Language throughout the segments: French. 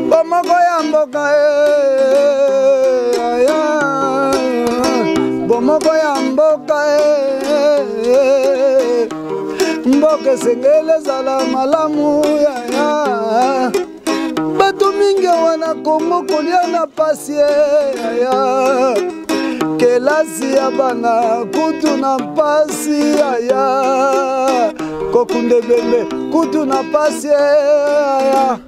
Bomoko ya mboka bomoko ya mboka mboka esengeli ezala malamu yaya bato mingi wana Kongo kolia na pasi yaya kelasi ya bana kutu na pasi yaya kokunde bembe kutu na pasi yaya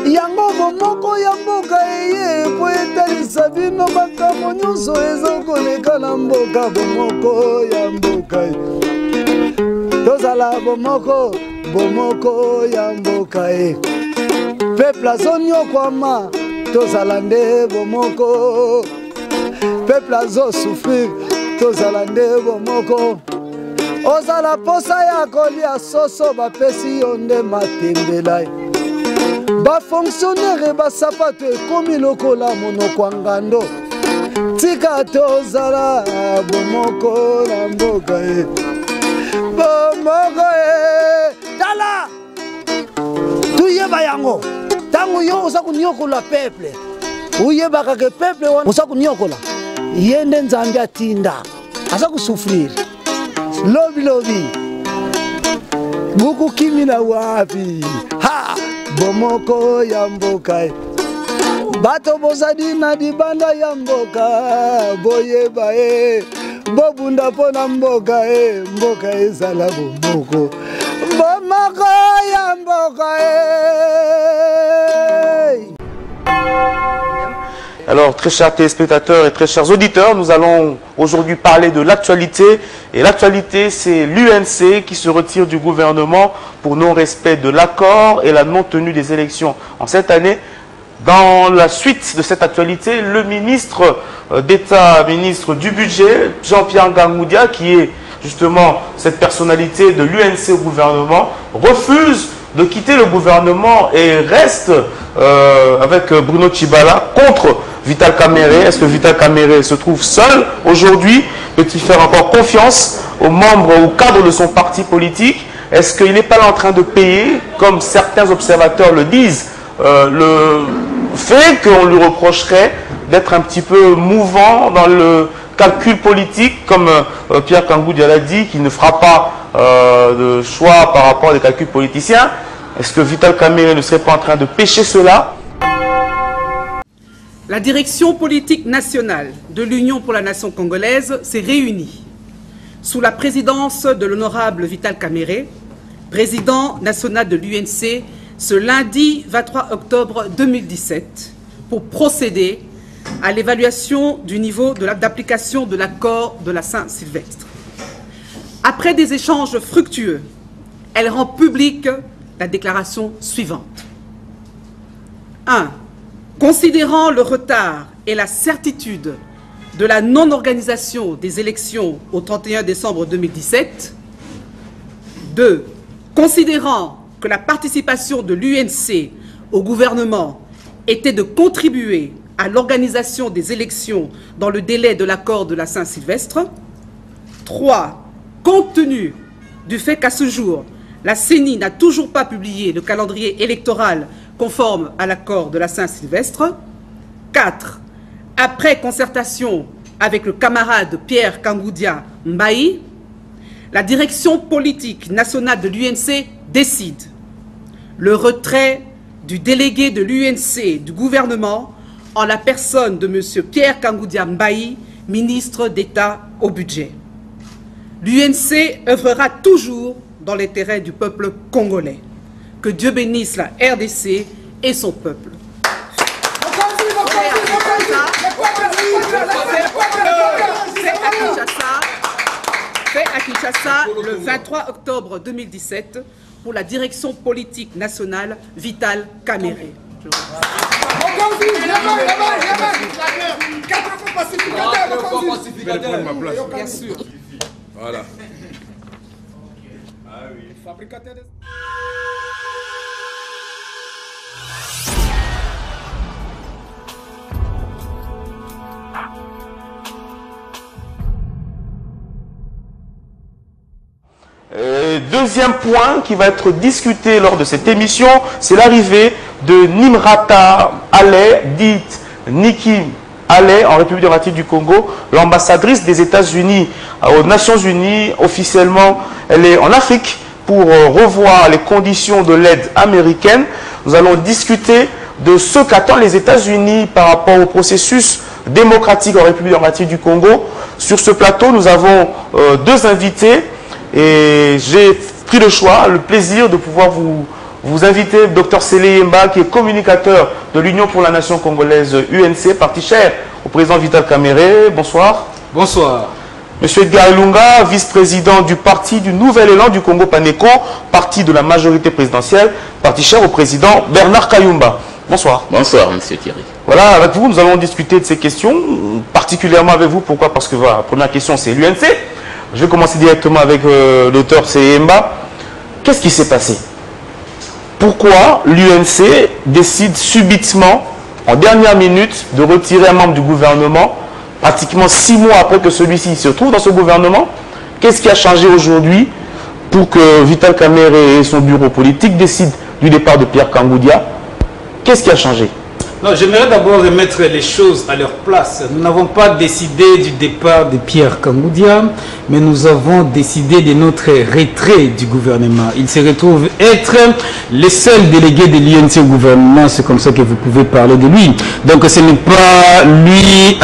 yango bomoko ya mboka eye po etalisa bino makambo nyonso ezokoleka na mboka bomoko ya mboka tozala bomoko bomoko ya mboka peuple azonyokwama tozala nde bomoko peuple azosouffrir tozala nde bomoko ozala posa ya kolia soso bapesi yo nde matembela bafonctionnaire basapato ekomi lokola monoko ya ngando tika tozala bomoko na mboka bomoko tala tuyeba yango tango yo oza kunyokola peuple uyebaka ke peuple wana oza kunyokola ye nde nzambe atinda aza kusufrire lobi bukukimina wapi ha bomoko ya mboka bato bozali na libanda ya mboka boyeba bobunda mpona mboka mboka ezala bomoko bomoko ya mboka Alors, très chers téléspectateurs et très chers auditeurs, nous allons aujourd'hui parler de l'actualité. Et l'actualité, c'est l'UNC qui se retire du gouvernement pour non-respect de l'accord et la non-tenue des élections en cette année. Dans la suite de cette actualité, le ministre d'État, ministre du Budget, Jean-Pierre Kangoudia, qui est justement cette personnalité de l'UNC au gouvernement, refuse de quitter le gouvernement et reste avec Bruno Tshibala contre Vital Kamerhe. Est-ce que Vital Kamerhe se trouve seul aujourd'hui? Peut-il faire encore confiance aux membres, aux cadres de son parti politique? Est-ce qu'il n'est pas là en train de payer, comme certains observateurs le disent, le fait qu'on lui reprocherait d'être un petit peu mouvant dans le calcul politique, comme Pierre Kangoudia l'a dit, qu'il ne fera pas de choix par rapport à des calculs politiciens? Est-ce que Vital Kamerhe ne serait pas en train de pêcher cela? La direction politique nationale de l'Union pour la nation congolaise s'est réunie sous la présidence de l'honorable Vital Kamerhe, président national de l'UNC, ce lundi 23 octobre 2017, pour procéder à l'évaluation du niveau d'application de l'accord de la Saint-Sylvestre. Après des échanges fructueux, elle rend publique la déclaration suivante. 1. Considérant le retard et la certitude de la non-organisation des élections au 31 décembre 2017. 2. Considérant que la participation de l'UNC au gouvernement était de contribuer à l'organisation des élections dans le délai de l'accord de la Saint-Sylvestre. 3. Compte tenu du fait qu'à ce jour, la CENI n'a toujours pas publié le calendrier électoral conforme à l'accord de la Saint-Sylvestre. 4. Après concertation avec le camarade Pierre Kangoudia Mbayi, la direction politique nationale de l'UNC décide le retrait du délégué de l'UNC du gouvernement en la personne de M. Pierre Kangoudia Mbayi, ministre d'État au budget. L'UNC œuvrera toujours dans l'intérêt du peuple congolais. Que Dieu bénisse la RDC et son peuple. Fait à Kinshasa le 23 octobre 2017 pour la direction politique nationale Vital Kamerhe. Bien sûr. Voilà. Et deuxième point qui va être discuté lors de cette émission, c'est l'arrivée de Nimrata Aley, dite Nikki Aley, en République démocratique du Congo, l'ambassadrice des États-Unis aux Nations Unies. Officiellement, elle est en Afrique pour revoir les conditions de l'aide américaine. Nous allons discuter de ce qu'attendent les États-Unis par rapport au processus démocratique en République démocratique du Congo. Sur ce plateau, nous avons deux invités et j'ai pris le choix, le plaisir de pouvoir vous inviter, Dr Sélé Yemba, qui est communicateur de l'Union pour la Nation congolaise UNC, parti cher au président Vital Kamerhe. Bonsoir. Bonsoir. Monsieur Edgar Ilunga, vice-président du parti du Nouvel Élan du Congo Paneco, parti de la majorité présidentielle, parti cher au président Bernard Kayumba. Bonsoir. Bonsoir, monsieur Thierry. Voilà, avec vous, nous allons discuter de ces questions, particulièrement avec vous. Pourquoi? Parce que voilà, la première question, c'est l'UNC. Je vais commencer directement avec l'auteur Seyemba. Qu'est-ce qui s'est passé? Pourquoi l'UNC décide subitement, en dernière minute, de retirer un membre du gouvernement, pratiquement 6 mois après que celui-ci se trouve dans ce gouvernement? Qu'est-ce qui a changé aujourd'hui pour que Vital Kamerhe et son bureau politique décident du départ de Pierre Kangoudia? Qu'est-ce qui a changé? Non, j'aimerais d'abord remettre les choses à leur place. Nous n'avons pas décidé du départ de Pierre Kangoudia, mais nous avons décidé de notre retrait du gouvernement. Il se retrouve être le seul délégué de l'UNC au gouvernement, c'est comme ça que vous pouvez parler de lui. Donc ce n'est pas lui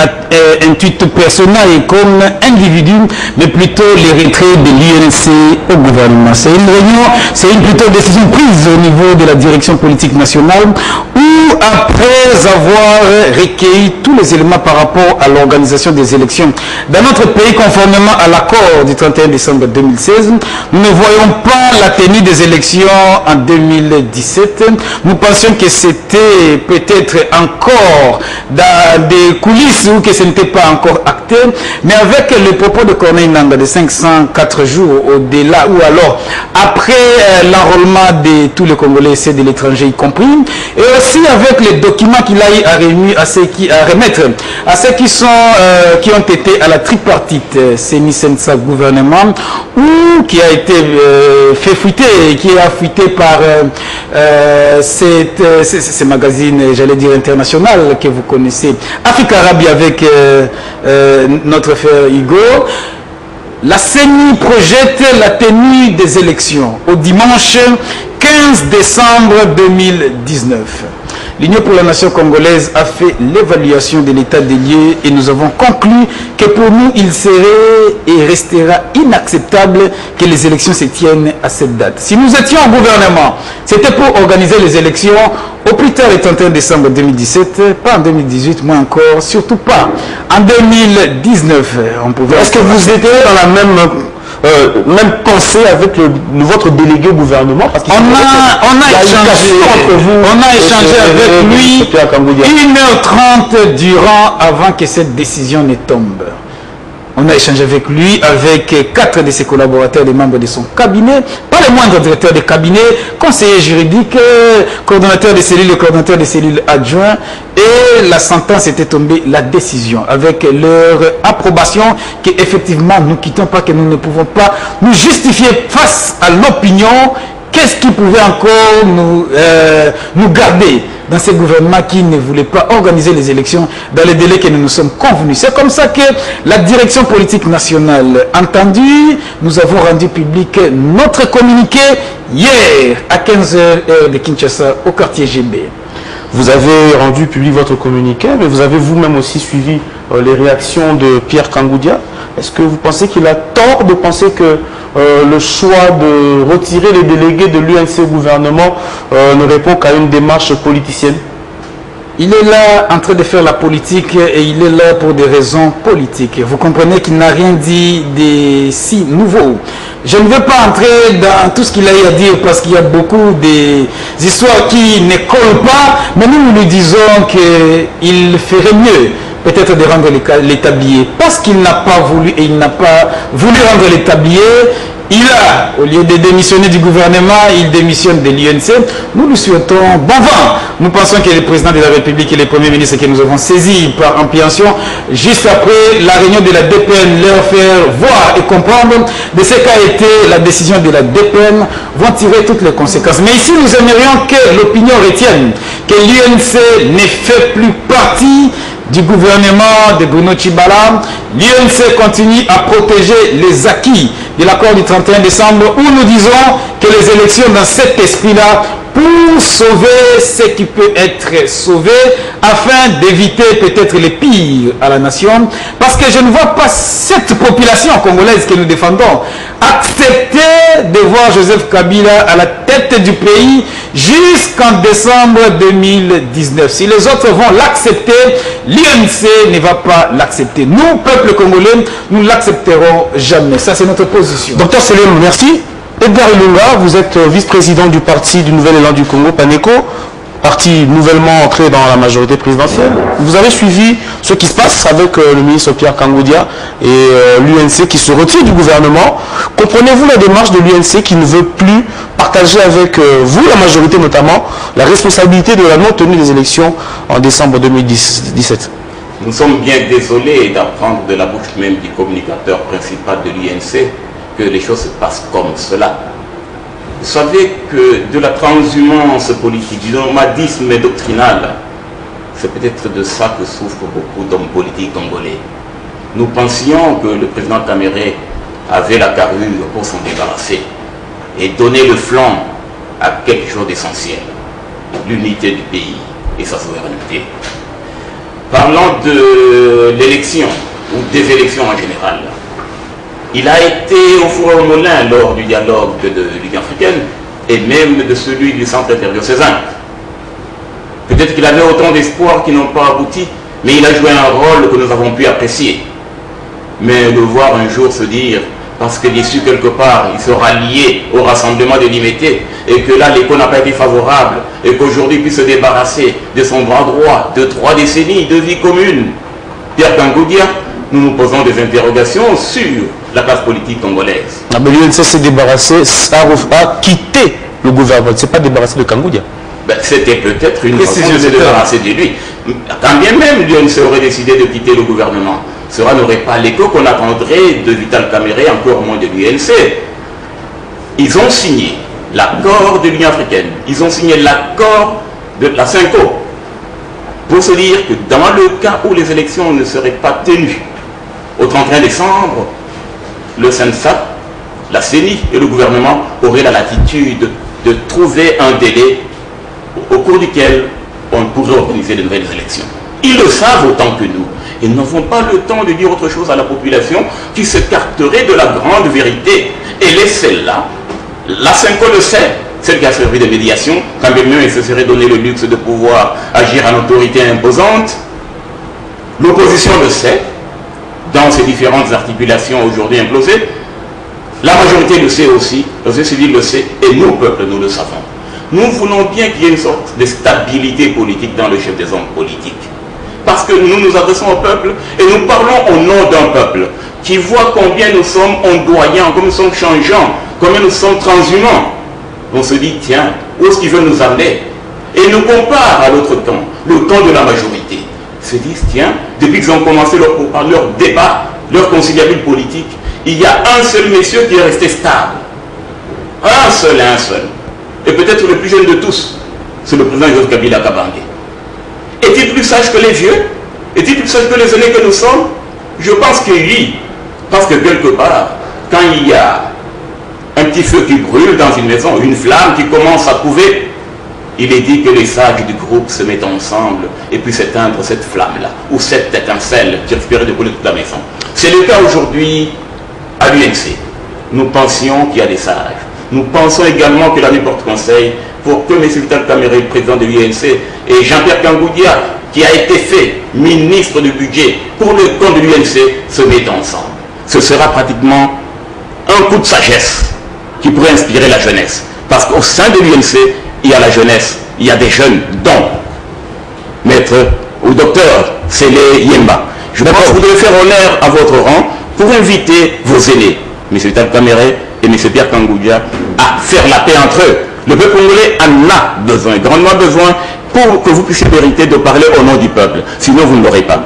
un titre personnel comme individu, mais plutôt le retrait de l'UNC au gouvernement. C'est une réunion, c'est une plutôt décision prise au niveau de la direction politique nationale, où après avoir recueilli tous les éléments par rapport à l'organisation des élections dans notre pays, conformément à l'accord du 31 décembre 2016, nous ne voyons pas la tenue des élections en 2017. Nous pensions que c'était peut-être encore dans des coulisses ou que ce n'était pas encore acté, mais avec le propos de Corneille Nangaa de 504 jours au-delà, ou alors après l'enrôlement de tous les Congolais, c'est de l'étranger y compris, et aussi avec les documents qu'il a eu à remettre à ceux qui ont été à la tripartite Seni Sensa gouvernement, ou qui a été fait fuiter, qui a fuité par ces magazines, j'allais dire international, que vous connaissez, Afrique Arabe avec notre frère Hugo. La CENI projette la tenue des élections au dimanche 15 décembre 2019. L'Union pour la Nation congolaise a fait l'évaluation de l'état des lieux et nous avons conclu que pour nous, il serait et restera inacceptable que les élections se tiennent à cette date. Si nous étions au gouvernement, c'était pour organiser les élections au plus tard le 31 décembre 2017, pas en 2018, moins encore, surtout pas en 2019. Est-ce que vous étiez dans la même pensée avec votre délégué au gouvernement? Parce on a échangé avec lui 1h30 durant avant que cette décision ne tombe. On a échangé avec lui, avec 4 de ses collaborateurs, des membres de son cabinet, pas les moindres directeurs de cabinet, conseillers juridiques, coordonnateurs de cellules et coordonnateurs de cellules adjoints. Et la sentence était tombée, la décision, avec leur approbation, qu'effectivement nous ne quittons pas, que nous ne pouvons pas nous justifier face à l'opinion. Qu'est-ce qui pouvait encore nous garder dans ce gouvernement qui ne voulait pas organiser les élections dans les délais que nous nous sommes convenus? C'est comme ça que la direction politique nationale, entendue, nous avons rendu public notre communiqué hier à 15h heure de Kinshasa au quartier GB. Vous avez rendu public votre communiqué, mais vous avez vous-même aussi suivi les réactions de Pierre Kangoudia. Est-ce que vous pensez qu'il a tort de penser que le choix de retirer les délégués de l'UNC au gouvernement ne répond qu'à une démarche politicienne? Il est là en train de faire la politique et il est là pour des raisons politiques. Vous comprenez qu'il n'a rien dit de si nouveau. Je ne veux pas entrer dans tout ce qu'il a à dire parce qu'il y a beaucoup d'histoires qui ne collent pas, mais nous lui disons qu'il ferait mieux peut-être de rendre les tabliers. Parce qu'il n'a pas voulu et il n'a pas voulu rendre les tabliers, Il a, au lieu de démissionner du gouvernement, il démissionne de l'UNC. Nous lui souhaitons bon vent. Nous pensons que le président de la République et le premier ministre que nous avons saisis par ampliation, juste après la réunion de la DPN, leur faire voir et comprendre de ce qu'a été la décision de la DPN, vont tirer toutes les conséquences. Mais ici, nous aimerions que l'opinion retienne que l'UNC ne fait plus partie du gouvernement de Bruno Tshibala. L'UNC continue à protéger les acquis de l'accord du 31 décembre où nous disons que les élections dans cet esprit-là pour sauver ce qui peut être sauvé afin d'éviter peut-être les pires à la nation. Parce que je ne vois pas cette population congolaise que nous défendons accepter de voir Joseph Kabila à la tête du pays jusqu'en décembre 2019. Si les autres vont l'accepter, l'UNC ne va pas l'accepter. Nous, peuple congolais, nous ne l'accepterons jamais. Ça, c'est notre position. Docteur Selem, merci. Edgar Ilunga, vous êtes vice-président du parti du Nouvel Élan du Congo, PANECO, parti nouvellement entré dans la majorité présidentielle. Vous avez suivi ce qui se passe avec le ministre Pierre Kangoudia et l'UNC qui se retire du gouvernement. Comprenez-vous la démarche de l'UNC qui ne veut plus partager avec vous, la majorité notamment, la responsabilité de la non-tenue des élections en décembre 2017? Nous sommes bien désolés d'apprendre de la bouche même du communicateur principal de l'UNC que les choses se passent comme cela. Vous savez que de la transhumance politique, du nomadisme doctrinal, c'est peut-être de ça que souffrent beaucoup d'hommes politiques congolais. Nous pensions que le président Kaméré avait la carrure pour s'en débarrasser et donner le flanc à quelque chose d'essentiel, l'unité du pays et sa souveraineté. Parlant de l'élection, ou des élections en général, il a été au four et au moulin lors du dialogue de l'Union africaine et même de celui du centre intérieur Cézanne. Peut-être qu'il avait autant d'espoir qui n'ont pas abouti, mais il a joué un rôle que nous avons pu apprécier. Mais de voir un jour se dire, parce que l'issue quelque part, il sera lié au rassemblement de l'Imété, et que là l'écho n'a pas été favorable, et qu'aujourd'hui il puisse se débarrasser de son bras droit, de 3 décennies de vie commune, Pierre Kangoudia, nous nous posons des interrogations sur la classe politique congolaise. Mais l'UNC s'est débarrassé, a quitté le gouvernement, ne s'est pas débarrassé de Kangoudia. Ben, c'était peut-être une façon de se débarrasser de lui. Quand bien même l'UNC aurait décidé de quitter le gouvernement, cela n'aurait pas l'écho qu'on attendrait de Vital Kamerhe, encore moins de l'UNC. Ils ont signé l'accord de l'Union africaine, ils ont signé l'accord de la CENCO, pour se dire que dans le cas où les élections ne seraient pas tenues au 31 décembre, le SENSAP, la CENI et le gouvernement auraient la latitude de trouver un délai au cours duquel on pourrait organiser de nouvelles élections. Ils le savent autant que nous. Ils n'avons pas le temps de dire autre chose à la population qui s'écarterait de la grande vérité. Elle est celle-là. La CENCO le sait, celle qui a servi de médiation, quand même il se serait donné le luxe de pouvoir agir en autorité imposante. L'opposition le sait, dans ses différentes articulations aujourd'hui implosées. La majorité le sait aussi, la société civile le sait, et nous, peuple, nous le savons. Nous voulons bien qu'il y ait une sorte de stabilité politique dans le chef des hommes politiques. Parce que nous nous adressons au peuple et nous parlons au nom d'un peuple qui voit combien nous sommes ondoyants, combien nous sommes changeants, combien nous sommes transhumants. On se dit, tiens, où est-ce qu'ils veulent nous amener? Et nous comparent à l'autre camp, le camp de la majorité. Ils se disent, tiens, depuis qu'ils ont commencé leur débat, leur conciliabule politique, il y a un seul monsieur qui est resté stable. Un seul. Et peut-être le plus jeune de tous, c'est le président Joseph Kabila Kabange. Est-il plus sage que les vieux? Est-il plus sage que les aînés que nous sommes? Je pense que oui. Parce que quelque part, quand il y a un petit feu qui brûle dans une maison, une flamme qui commence à couver, il est dit que les sages du groupe se mettent ensemble et puis s'éteindre cette flamme-là, ou cette étincelle qui respirait de brûler toute la maison. C'est le cas aujourd'hui à l'UNC. Nous pensions qu'il y a des sages. Nous pensons également que la nuit porte conseil pour que M. Vital Kamerhe, président de l'UNC, et Jean-Pierre Kangoudia, qui a été fait ministre du budget pour le compte de l'UNC, se mettent ensemble. Ce sera pratiquement un coup de sagesse qui pourrait inspirer la jeunesse. Parce qu'au sein de l'UNC, il y a la jeunesse, il y a des jeunes, dont maître ou docteur Sélé Yemba. Je pense que vous devez faire honneur à votre rang pour inviter vos aînés. M. Vital Kamerhe, et M. Pierre Kangoudia à faire la paix entre eux. Le peuple congolais en a besoin, grandement besoin, pour que vous puissiez mériter de parler au nom du peuple. Sinon, vous ne l'aurez pas.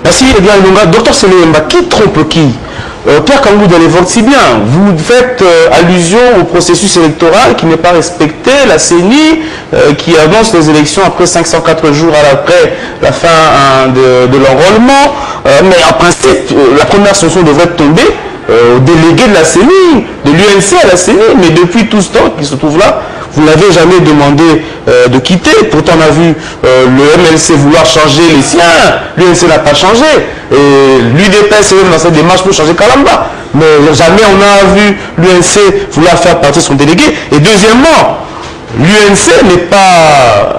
Merci. Eh bien, Dr Selemba, qui trompe qui? Pierre Kangoudia l'évoque si bien. Vous faites allusion au processus électoral qui n'est pas respecté, la CENI qui annonce les élections après 504 jours après la fin de l'enrôlement. Mais en principe, la première sanction devrait tomber au délégué de la CENI, de l'UNC à la CENI. Mais depuis tout ce temps qui se trouve là, vous n'avez jamais demandé de quitter. Pourtant, on a vu le MLC vouloir changer les siens. L'UNC n'a pas changé. Et l'UDPS est même dans cette démarche pour changer Kalamba. Mais jamais on a vu l'UNC vouloir faire partie de son délégué. Et deuxièmement, l'UNC n'est pas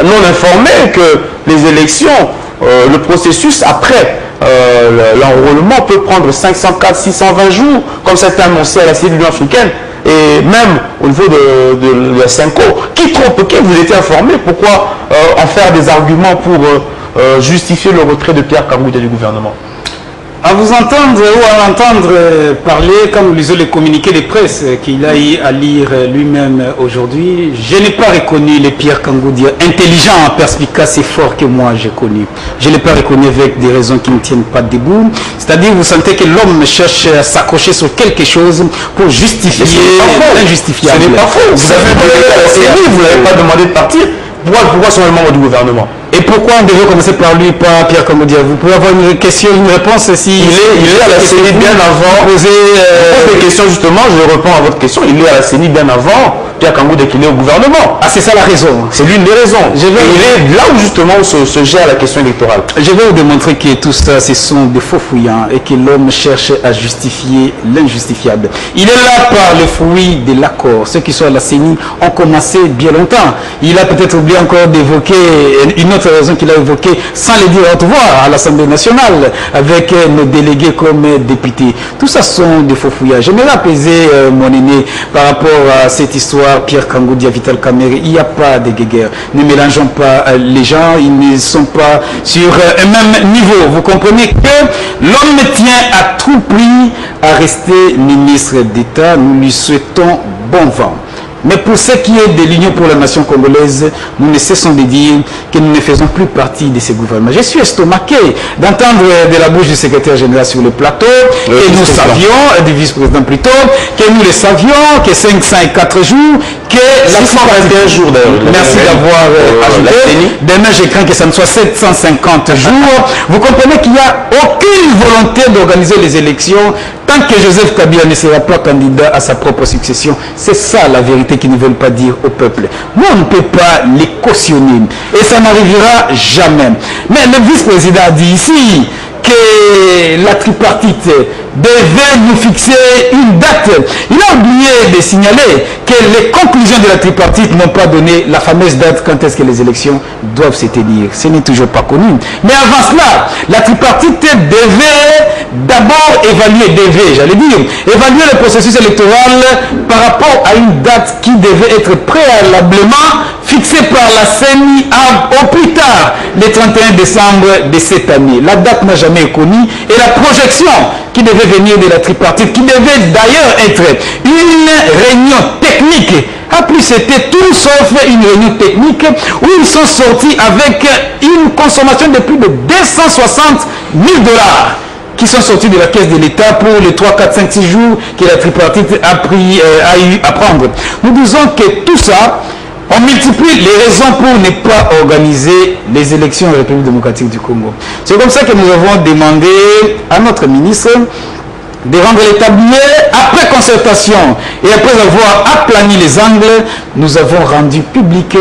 non informé que les élections, le processus après l'enrôlement peut prendre 504, 620 jours, comme c'était annoncé à la CENI de l'Union africaine. Et même au niveau de la CENCO, qui trompe qui? Vous étiez informé? Pourquoi en faire des arguments pour justifier le retrait de Pierre Kangoudia du gouvernement? À vous entendre ou à l'entendre parler, quand nous lisons les communiqués de presse qu'il a eu à lire lui-même aujourd'hui, je n'ai pas reconnu le Pierre Kangoudia intelligent, perspicace et fort que moi j'ai connu. Je ne l'ai pas reconnu avec des raisons qui ne tiennent pas debout. C'est-à-dire, vous sentez que l'homme cherche à s'accrocher sur quelque chose pour justifier l'injustifiable. Ce n'est pas faux. Vous avez demandé à la CENI, vous n'avez pas demandé de partir. Pourquoi sont les membres du gouvernement? Et pourquoi on devait commencer par lui, pas Pierre Kangoudia? Vous pouvez avoir une question, une réponse si... Il est à la CENI bien avant. Poser des questions justement, je réponds à votre question. Il est à la CENI bien avant Pierre Kangoudia qu'il est au gouvernement. Ah, c'est ça la raison. C'est l'une des raisons. Il est là où justement se gère la question électorale. Je vais vous démontrer que tout ça, ce sont des faux fouillants et que l'homme cherche à justifier l'injustifiable. Il est là par le fruit de l'accord. Ceux qui sont à la CENI ont commencé bien longtemps. Il a peut-être oublié encore d'évoquer une autre raison qu'il a évoquée sans le dire à haute voix à l'Assemblée nationale avec nos délégués comme députés. Tout ça sont des faux fouillards. J'aimerais apaiser mon aîné par rapport à cette histoire Pierre Kangoudia, Vital Kamerhe. Il n'y a pas de guéguerre. Ne mélangeons pas les gens. Ils ne sont pas sur un même niveau. Vous comprenez que l'homme tient à tout prix à rester ministre d'État. Nous lui souhaitons bon vent. Mais pour ce qui est de l'Union pour la nation congolaise, nous ne cessons de dire que nous ne faisons plus partie de ces gouvernements. Je suis estomaqué d'entendre de la bouche du secrétaire général sur le plateau que nous savions, du vice-président plutôt, que nous le savions, que 504 jours, que la 621 jours d'ailleurs. Merci d'avoir ajouté. Demain, je crains que ça ne soit 750 jours. Vous comprenez qu'il n'y a aucune volonté d'organiser les élections tant que Joseph Kabila ne sera pas candidat à sa propre succession. C'est ça la vérité qu'ils ne veulent pas dire au peuple. Nous, on ne peut pas les cautionner. Et ça n'arrivera jamais. Mais le vice-président a dit ici que la tripartite devait nous fixer une date. Il a oublié de signaler que les conclusions de la tripartite n'ont pas donné la fameuse date quand est-ce que les élections doivent se tenir. Ce n'est toujours pas connu. Mais avant cela, la tripartite devait d'abord évaluer le processus électoral par rapport à une date qui devait être préalablement fixée par la CENI au plus tard, le 31 décembre de cette année. La date n'a jamais été connue et la projection qui devait venir de la tripartite, qui devait d'ailleurs être une réunion technique, a plus été tout sauf une réunion technique où ils sont sortis avec une consommation de plus de 260 000 $ qui sont sortis de la caisse de l'État pour les 3, 4, 5, 6 jours que la tripartite a eu à prendre. Nous disons que tout ça, on multiplie les raisons pour ne pas organiser les élections en République démocratique du Congo. C'est comme ça que nous avons demandé à notre ministre de rendre les tabliers après concertation et après avoir aplani les angles. Nous avons rendu public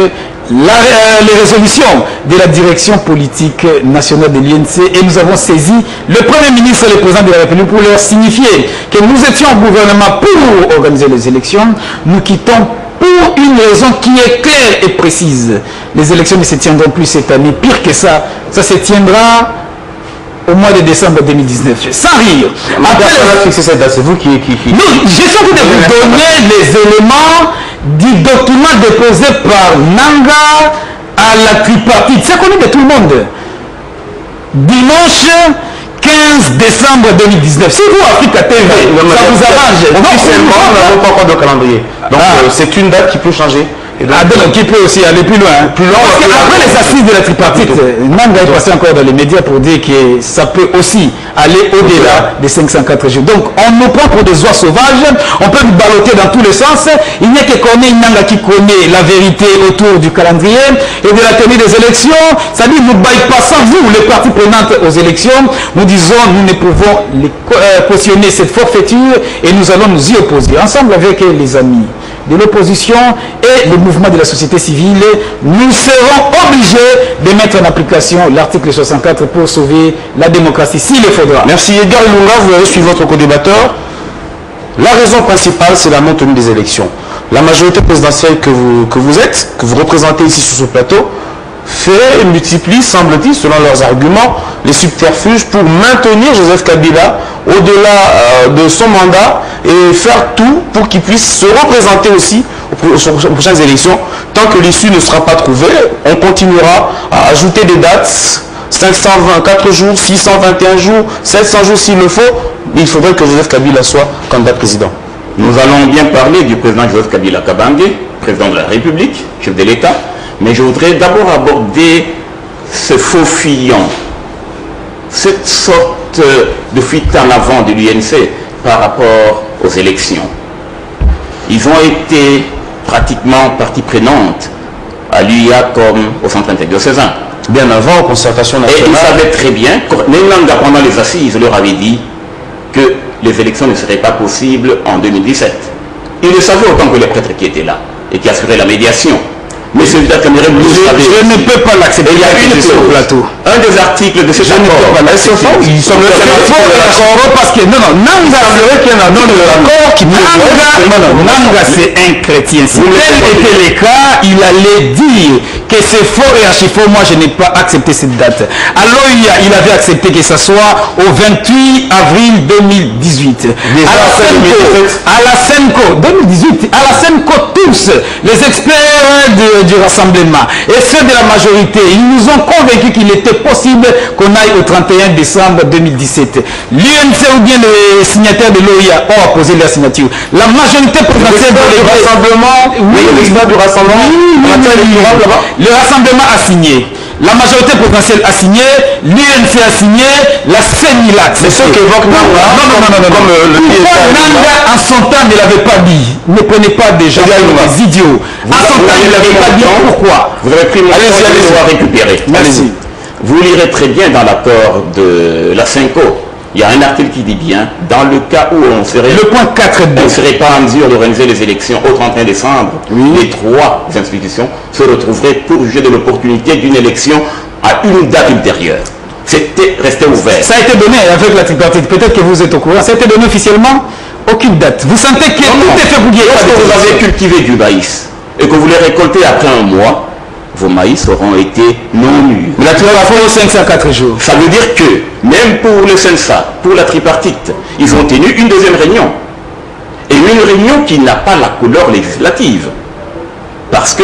les résolutions de la direction politique nationale de l'INC et nous avons saisi le Premier ministre et le Président de la République pour leur signifier que nous étions au gouvernement pour organiser les élections. Nous quittons pour une raison qui est claire et précise. Les élections ne se tiendront plus cette année. Pire que ça, ça se tiendra au mois de décembre 2019. Sans rire. C'est vous qui... Non, je suis en train de vous donner les éléments du document déposé par Nanga à la tripartite. C'est connu de tout le monde. Dimanche, que 15 décembre 2019. Si vous, Africa TV, ça vous arrange. Officiellement, nous n'avons pas encore de calendrier. Donc c'est une date qui peut changer. Et donc, qui peut aussi aller plus loin. Plus loin. Parce qu'après les assises de la tripartite, Nanga est passé encore dans les médias pour dire que ça peut aussi aller au-delà des 504 jours. Donc, on nous prend pour des oies sauvages, on peut nous balloter dans tous les sens. Il n'y a que Corneille Nanga qui connaît la vérité autour du calendrier et de la tenue des élections. C'est-à-dire, nous bypassons, vous, les parties prenantes aux élections, nous disons, nous ne pouvons cautionner cette forfaiture et nous allons nous y opposer. Ensemble avec les amis de l'opposition et le mouvement de la société civile, nous serons obligés de mettre en application l'article 64 pour sauver la démocratie s'il le faudra. Merci Edgar Lunga, vous avez suivi votre co-débatteur. La raison principale, c'est la non-tenue des élections. La majorité présidentielle que vous représentez ici sur ce plateau, fait et multiplie, semble-t-il, selon leurs arguments, les subterfuges pour maintenir Joseph Kabila au-delà de son mandat et faire tout pour qu'il puisse se représenter aussi aux prochaines élections. Tant que l'issue ne sera pas trouvée, on continuera à ajouter des dates, 524 jours, 621 jours, 700 jours s'il le faut. Il faudrait que Joseph Kabila soit candidat président. Nous allons bien parler du président Joseph Kabila Kabange, président de la République, chef de l'État. Mais je voudrais d'abord aborder ce faux fuyant, cette sorte de fuite en avant de l'UNC par rapport aux élections. Ils ont été pratiquement partie prenante à l'UIA comme au centre intégré Cézanne. Bien avant, concertation nationale. Et ils savaient très bien, Nanga pendant les assises leur avait dit que les élections ne seraient pas possibles en 2017. Ils le savaient autant que les prêtres qui étaient là et qui assuraient la médiation. Mais je ne peux pas l'accepter. Il y a une sur le plateau. Un des articles de cet accord. Il semblerait parce que Nanga c'est un chrétien. Si tel était le cas, il allait dire que c'est faux et archi-faux. Moi, je n'ai pas accepté cette date. Alors, il avait accepté que ça soit au 28 avril 2018. À la Senco 2018, à la Senco, tous les experts du rassemblement et ceux de la majorité, ils nous ont convaincus qu'il était possible qu'on aille au 31 décembre 2017. L'UNC ou bien les signataires de l'OIA ont apposé leur signature. La majorité présidentielle du rassemblement, le rassemblement a signé. La majorité présidentielle a signé, l'UNC a signé, la CENILAC. C'est ce qu'évoque Nanga. Non. Pourquoi Nanga en son temps ne l'avait pas dit? Ne prenez pas des gens des idiots. En son temps, il ne l'avait pas dit. Pourquoi? Vous avez pris mon temps, allez récupérer. Merci. Vous lirez très bien dans l'accord de la Senco. Il y a un article qui dit bien, dans le cas où on serait... Le point 4.2. On ne serait pas en mesure d'organiser les élections au 31 décembre, les trois institutions se retrouveraient pour juger de l'opportunité d'une élection à une date ultérieure. C'était resté ouvert. Ça a été donné avec la tripartite. Peut-être que vous êtes au courant. Ça a été donné officiellement? Aucune date. Vous sentez que tout est fait pour guérir? Lorsque vous avez cultivé du maïs et que vous les récoltez après un mois, vos maïs auront été non mûrs. La tripartite, 504 jours. Ça veut dire que, même pour le CENSA, pour la tripartite, ils ont tenu une deuxième réunion. Et une réunion qui n'a pas la couleur législative. Parce que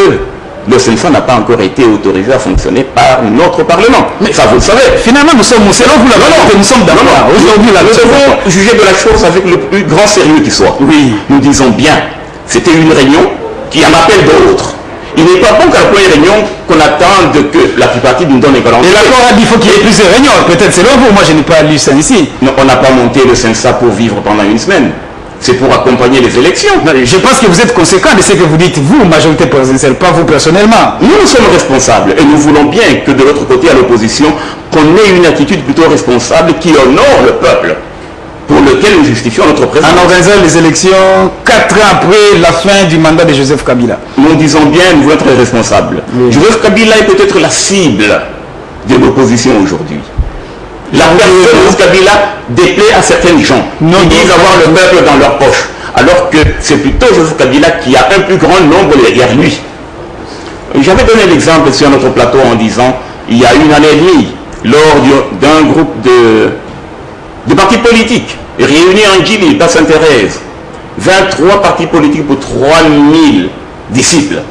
le CENSA n'a pas encore été autorisé à fonctionner par notre Parlement. Mais ça, vous le savez. Finalement, nous sommes, selon vous, nous sommes d'accord. Aujourd'hui, nous devons juger de la chose avec le plus grand sérieux qui soit. Oui. Nous disons bien, c'était une réunion qui en appelle d'autres. Il n'est pas bon qu'à la première réunion qu'on attende que la tripartite nous donne un calendrier. Et l'accord a dit qu'il faut qu'il y ait plusieurs réunions. Peut-être selon vous, moi je n'ai pas lu ça ici. Non, on n'a pas monté le CENSA pour vivre pendant une semaine. C'est pour accompagner les élections. Je pense que vous êtes conséquent de ce que vous dites, vous, majorité présidentielle, pas vous personnellement. Nous sommes responsables et nous voulons bien que de l'autre côté, à l'opposition, qu'on ait une attitude plutôt responsable qui honore le peuple, pour lequel nous justifions notre présence. En organisant les élections 4 ans après la fin du mandat de Joseph Kabila. Nous disons bien, nous voulons être responsables. Oui. Joseph Kabila est peut-être la cible de l'opposition aujourd'hui. La personne de Joseph Kabila déplaît à certaines gens qui disent avoir le peuple dans leur poche, alors que c'est plutôt Joseph Kabila qui a un plus grand nombre derrière lui. J'avais donné l'exemple sur notre plateau en disant, il y a une année et demie, lors d'un groupe de partis politiques réunis en Djibouti, à Sainte-Thérèse, 23 partis politiques pour 3000 disciples.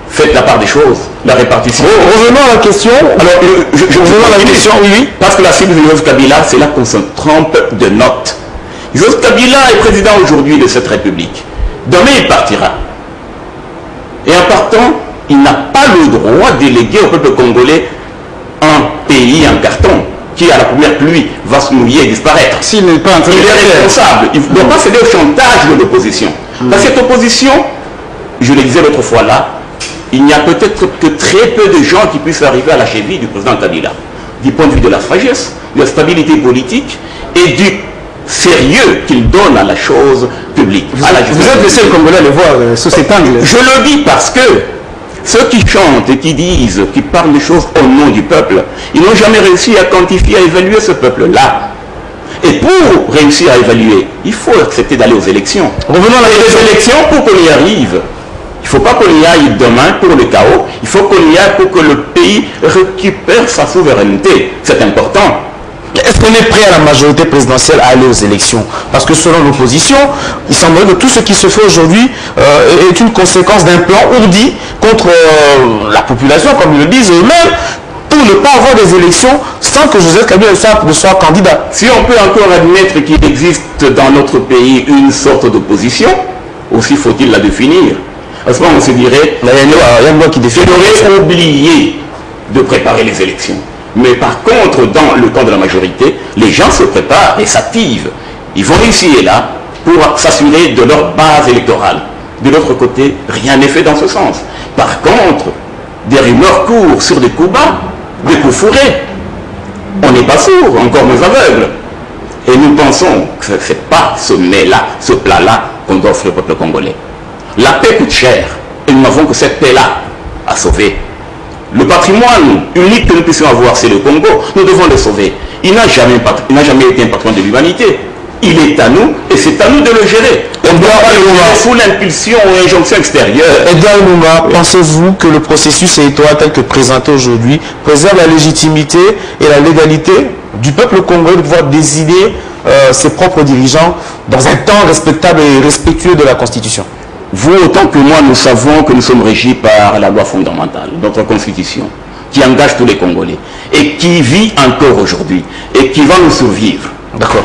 Faites la part des choses, la répartition. Revenons à la question. Alors, revenons à la question, oui. Parce que la cible de Joseph Kabila, c'est là qu'on se trompe de notes. Joseph Kabila est président aujourd'hui de cette République. Demain, il partira. Et en partant, il n'a pas le droit de léguer au peuple congolais un pays en carton qui, à la première pluie, va se mouiller et disparaître. S'il n'est pas Il est responsable. Il ne doit pas céder au chantage de l'opposition. Dans cette opposition, je le disais l'autre fois là, il n'y a peut-être que très peu de gens qui puissent arriver à la cheville du président Kabila. Du point de vue de la sagesse, de la stabilité politique et du sérieux qu'il donne à la chose publique. Vous êtes le seul Congolais à le voir sous cet angle. Je le dis parce que ceux qui chantent et qui disent, qui parlent des choses au nom du peuple, ils n'ont jamais réussi à quantifier, à évaluer ce peuple-là. Et pour réussir à évaluer, il faut accepter d'aller aux élections. Revenons à les élections pour qu'on y arrive. Il ne faut pas qu'on y aille demain pour le chaos. Il faut qu'on y aille pour que le pays récupère sa souveraineté. C'est important. Est-ce qu'on est prêt à la majorité présidentielle à aller aux élections? Parce que selon l'opposition, il semblerait que tout ce qui se fait aujourd'hui est une conséquence d'un plan ourdi contre la population, comme ils le disent eux-mêmes, pour ne pas avoir des élections sans que Joseph Kabila soit candidat. Si on peut encore admettre qu'il existe dans notre pays une sorte d'opposition, aussi faut-il la définir. À ce moment, on se dirait, il aurait oublié de préparer les élections. Mais par contre, dans le camp de la majorité, les gens se préparent et s'activent. Ils vont ici et là pour s'assurer de leur base électorale. De l'autre côté, rien n'est fait dans ce sens. Par contre, des rumeurs courent sur des coups bas, des coups fourrés. On n'est pas sourd, encore moins aveugle. Et nous pensons que ce n'est pas ce mets-là, ce plat-là qu'on doit offrir au peuple congolais. La paix coûte cher et nous n'avons que cette paix-là à sauver. Le patrimoine unique que nous puissions avoir, c'est le Congo. Nous devons le sauver. Il n'a jamais été un patrimoine de l'humanité. Il est à nous et c'est à nous de le gérer. On ne doit pas le gérer sous l'impulsion ou l'injonction extérieure. Edgar Lumumba, pensez-vous que le processus électoral tel que présenté aujourd'hui préserve la légitimité et la légalité du peuple congolais de pouvoir désigner ses propres dirigeants dans un temps respectable et respectueux de la Constitution? Vous, autant que moi, nous savons que nous sommes régis par la loi fondamentale, notre Constitution, qui engage tous les Congolais et qui vit encore aujourd'hui et qui va nous survivre.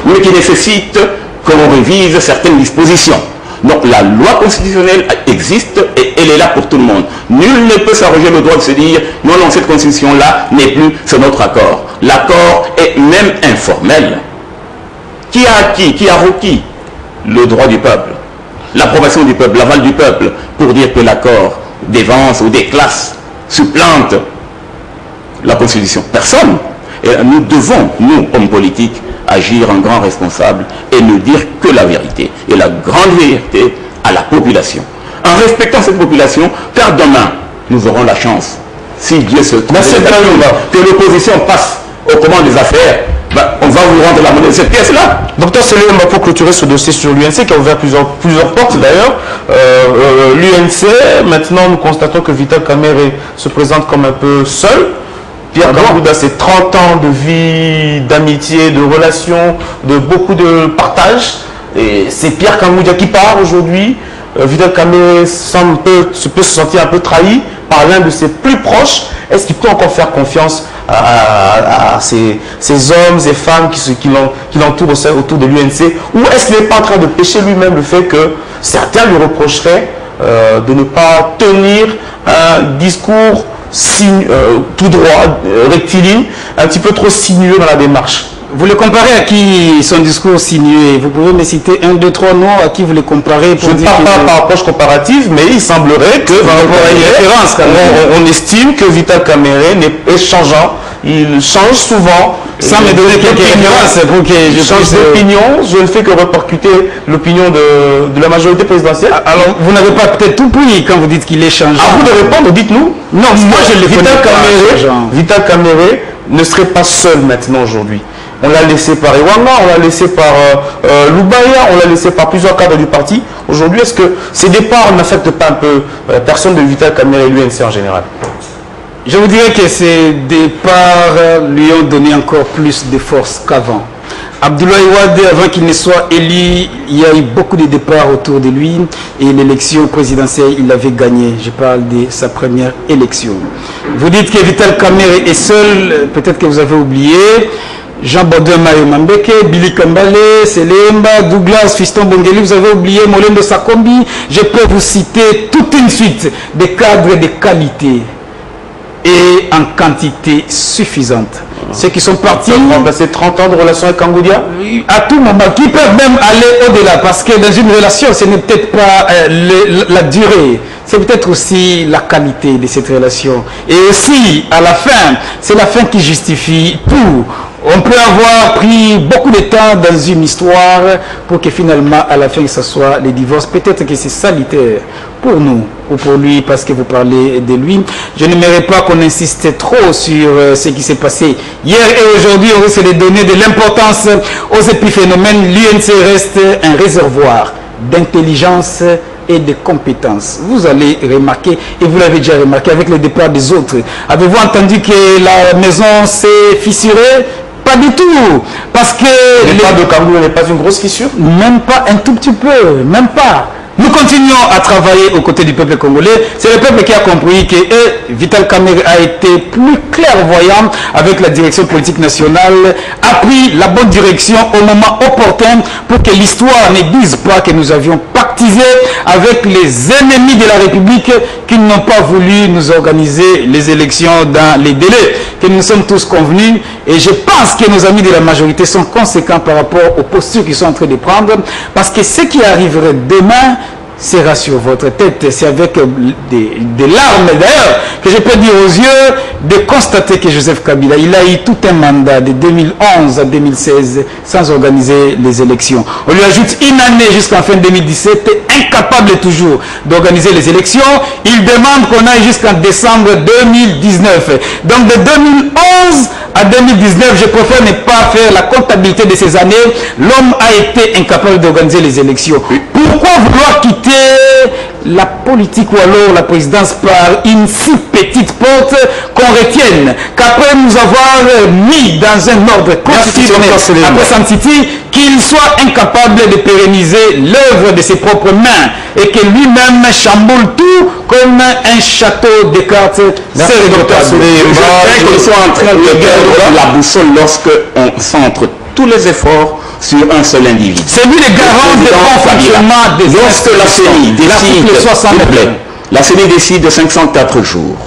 Mais qui nécessite qu'on révise certaines dispositions. Donc la loi constitutionnelle existe et elle est là pour tout le monde. Nul ne peut s'arroger le droit de se dire non, non, cette constitution-là n'est plus sur notre accord. L'accord est même informel. Qui a acquis, qui a requis le droit du peuple, l'approbation du peuple, l'aval du peuple, pour dire que l'accord dévance ou déclasse, supplante la Constitution? Personne. Et nous devons, nous, hommes politiques, agir en grand responsable et ne dire que la vérité. Et la grande vérité à la population. En respectant cette population, car demain, nous aurons la chance, si Dieu se trouve, que l'opposition passe au commande des affaires, on va vous rendre la monnaie de cette pièce-là. Docteur Selema, pour clôturer ce dossier sur l'UNC, qui a ouvert plusieurs portes d'ailleurs, l'UNC, maintenant nous constatons que Vital Kamerhe se présente comme un peu seul. Pierre Kambouda, c'est 30 ans de vie, d'amitié, de relations, de beaucoup de partage. Et c'est Pierre Kambouda qui part aujourd'hui. Vital Kamerhe peut se sentir un peu trahi par l'un de ses plus proches. Est-ce qu'il peut encore faire confiance à ces hommes et femmes qui l'entourent autour de l'UNC? Ou est-ce qu'il n'est pas en train de pécher lui-même le fait que certains lui reprocheraient de ne pas tenir un discours tout droit, rectiligne, un petit peu trop sinueux dans la démarche? Vous le comparez à qui son discours sinueux? Vous pouvez me citer 1, 2, 3 noms à qui vous le comparez pour Je ne parle pas par approche comparative, mais il semblerait que on estime que Vital Kamerhe est changeant. Il change souvent. Sans me donner quelques références pour que je change d'opinion. Je ne fais que répercuter l'opinion de la majorité présidentielle. Alors, vous n'avez pas peut-être tout pris quand vous dites qu'il est changeant. À vous de répondre, dites-nous. Non, moi je le connais pas. Vital Kamerhe ne serait pas seul maintenant aujourd'hui. On l'a laissé par Iwanga, on l'a laissé par Lubaya, on l'a laissé par plusieurs cadres du parti. Aujourd'hui, est-ce que ces départs n'affectent pas un peu la personne de Vital Kamerhe et l'UNC en général? Je vous dirais que ces départs lui ont donné encore plus de force qu'avant. Abdoulaye Wade, avant qu'il ne soit élu, il y a eu beaucoup de départs autour de lui et l'élection présidentielle, il avait gagné. Je parle de sa première élection. Vous dites que Vital Kamerhe est seul, peut-être que vous avez oublié. Jean Baudouin Mayo Mambeke, Billy Kambale, Selemba, Douglas, Fiston Bongeli, vous avez oublié Molendo Sakombi. Je peux vous citer toute une suite de cadres de qualité et en quantité suffisante. Ceux qui sont partis... passer 30 ans de relation avec Kangoudia, à tout moment, qui peuvent même aller au-delà, parce que dans une relation, ce n'est peut-être pas la durée, c'est peut-être aussi la qualité de cette relation. Et aussi, à la fin, c'est la fin qui justifie tout. On peut avoir pris beaucoup de temps dans une histoire pour que finalement, à la fin, ce soit le divorce. Peut-être que c'est salutaire pour nous ou pour lui, parce que vous parlez de lui. Je n'aimerais pas qu'on insiste trop sur ce qui s'est passé hier et aujourd'hui. On risque de donner de l'importance aux épiphénomènes. L'UNC reste un réservoir d'intelligence et de compétences. Vous allez remarquer, et vous l'avez déjà remarqué avec le départ des autres. Avez-vous entendu que la maison s'est fissurée? Pas du tout, parce que le départ de Kangoudia n'est pas une grosse fissure? Même pas, un tout petit peu, même pas. Nous continuons à travailler aux côtés du peuple congolais. C'est le peuple qui a compris que Vital Kamerhe a été plus clairvoyant avec la direction politique nationale, a pris la bonne direction au moment opportun pour que l'histoire ne dise pas que nous avions pactisé avec les ennemis de la République qui n'ont pas voulu nous organiser les élections dans les délais que nous sommes tous convenus. Et je pense que nos amis de la majorité sont conséquents par rapport aux postures qu'ils sont en train de prendre, parce que ce qui arriverait demain sera sur votre tête. C'est avec des larmes d'ailleurs que je peux dire aux yeux de constater que Joseph Kabila, il a eu tout un mandat de 2011 à 2016 sans organiser les élections. On lui ajoute une année jusqu'en fin 2017, incapable toujours d'organiser les élections. Il demande qu'on aille jusqu'en décembre 2019. Donc de 2011 à 2019, je préfère ne pas faire la comptabilité de ces années. L'homme a été incapable d'organiser les élections. Pourquoi vouloir quitter la politique ou alors la présidence par une si petite porte qu'on retienne qu'après nous avoir mis dans un ordre constitutionnel après Santiti, qu'il soit incapable de pérenniser l'œuvre de ses propres mains et que lui-même chamboule tout comme un château de cartes. C'est le docteur Je crois qu'on soit en train de perdre la boussole lorsque on centre tous les efforts sur un seul individu. C'est lui le garant de bon fonctionnement des lorsque la CENI décide de 504 jours.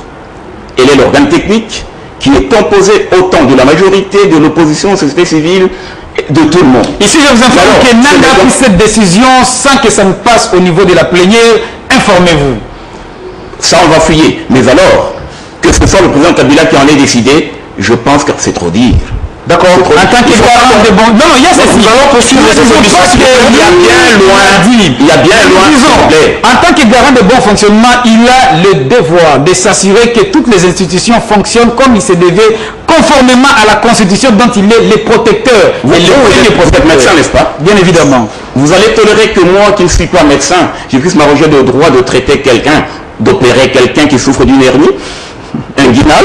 Elle est l'organe technique qui est composé autant de la majorité, de l'opposition, de la société civile, de tout le monde. Ici, je vous informe que Nanga a pris cette décision sans que ça ne passe au niveau de la plénière. Informez-vous. Ça, on va fouiller. Mais alors, que ce soit le président Kabila qui en ait décidé, je pense que c'est trop dire. D'accord. En tant que garant de bon... Non, il y a ceci. Nous allons poursuivre cette émission. Il y a bien loin. Il y a bien loin. Disons, en tant que garant de bon fonctionnement, il a le devoir de s'assurer que toutes les institutions fonctionnent comme il se devait, conformément à la Constitution dont il est le protecteur. Vous êtes médecin, n'est-ce pas? Bien évidemment. Vous allez tolérer que moi, qui ne suis pas médecin, je puisse m'arroger le droit de traiter quelqu'un, d'opérer quelqu'un qui souffre d'une hernie inguinale?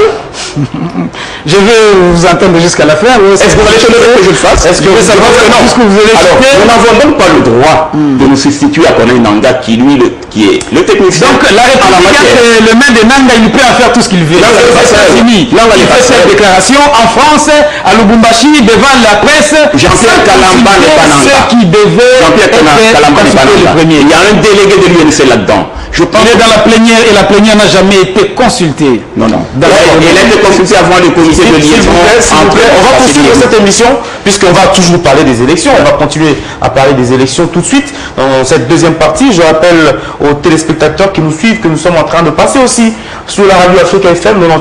Je vais vous entendre jusqu'à la fin. Est-ce que vous allez tolérer que je le fasse? Est-ce que vous savez que non? Alors, nous n'avons donc pas le droit de nous substituer à Corneille Nanga qui, lui, qui est le technicien. Donc, la République, le main de Nanga, il peut en faire tout ce qu'il veut. C'est fini. Là, il fait cette déclaration en France, à Lubumbashi, devant la presse. Jean-Pierre Kalamba n'est pas Nanga. Ceux qui devaient Jean-Pierre Kalamba n'est pas Nanga. Il y a un délégué de l'UNC là-dedans. Il est dans la plénière et la plénière n'a jamais été consultée. Non. Il a été consulté avant le comité de liaison. On va poursuivre cette émission puisqu'on va toujours parler des élections. On va continuer à parler des élections tout de suite. Dans cette deuxième partie, je rappelle aux téléspectateurs qui nous suivent que nous sommes en train de passer aussi sur la radio Africa FM 98.3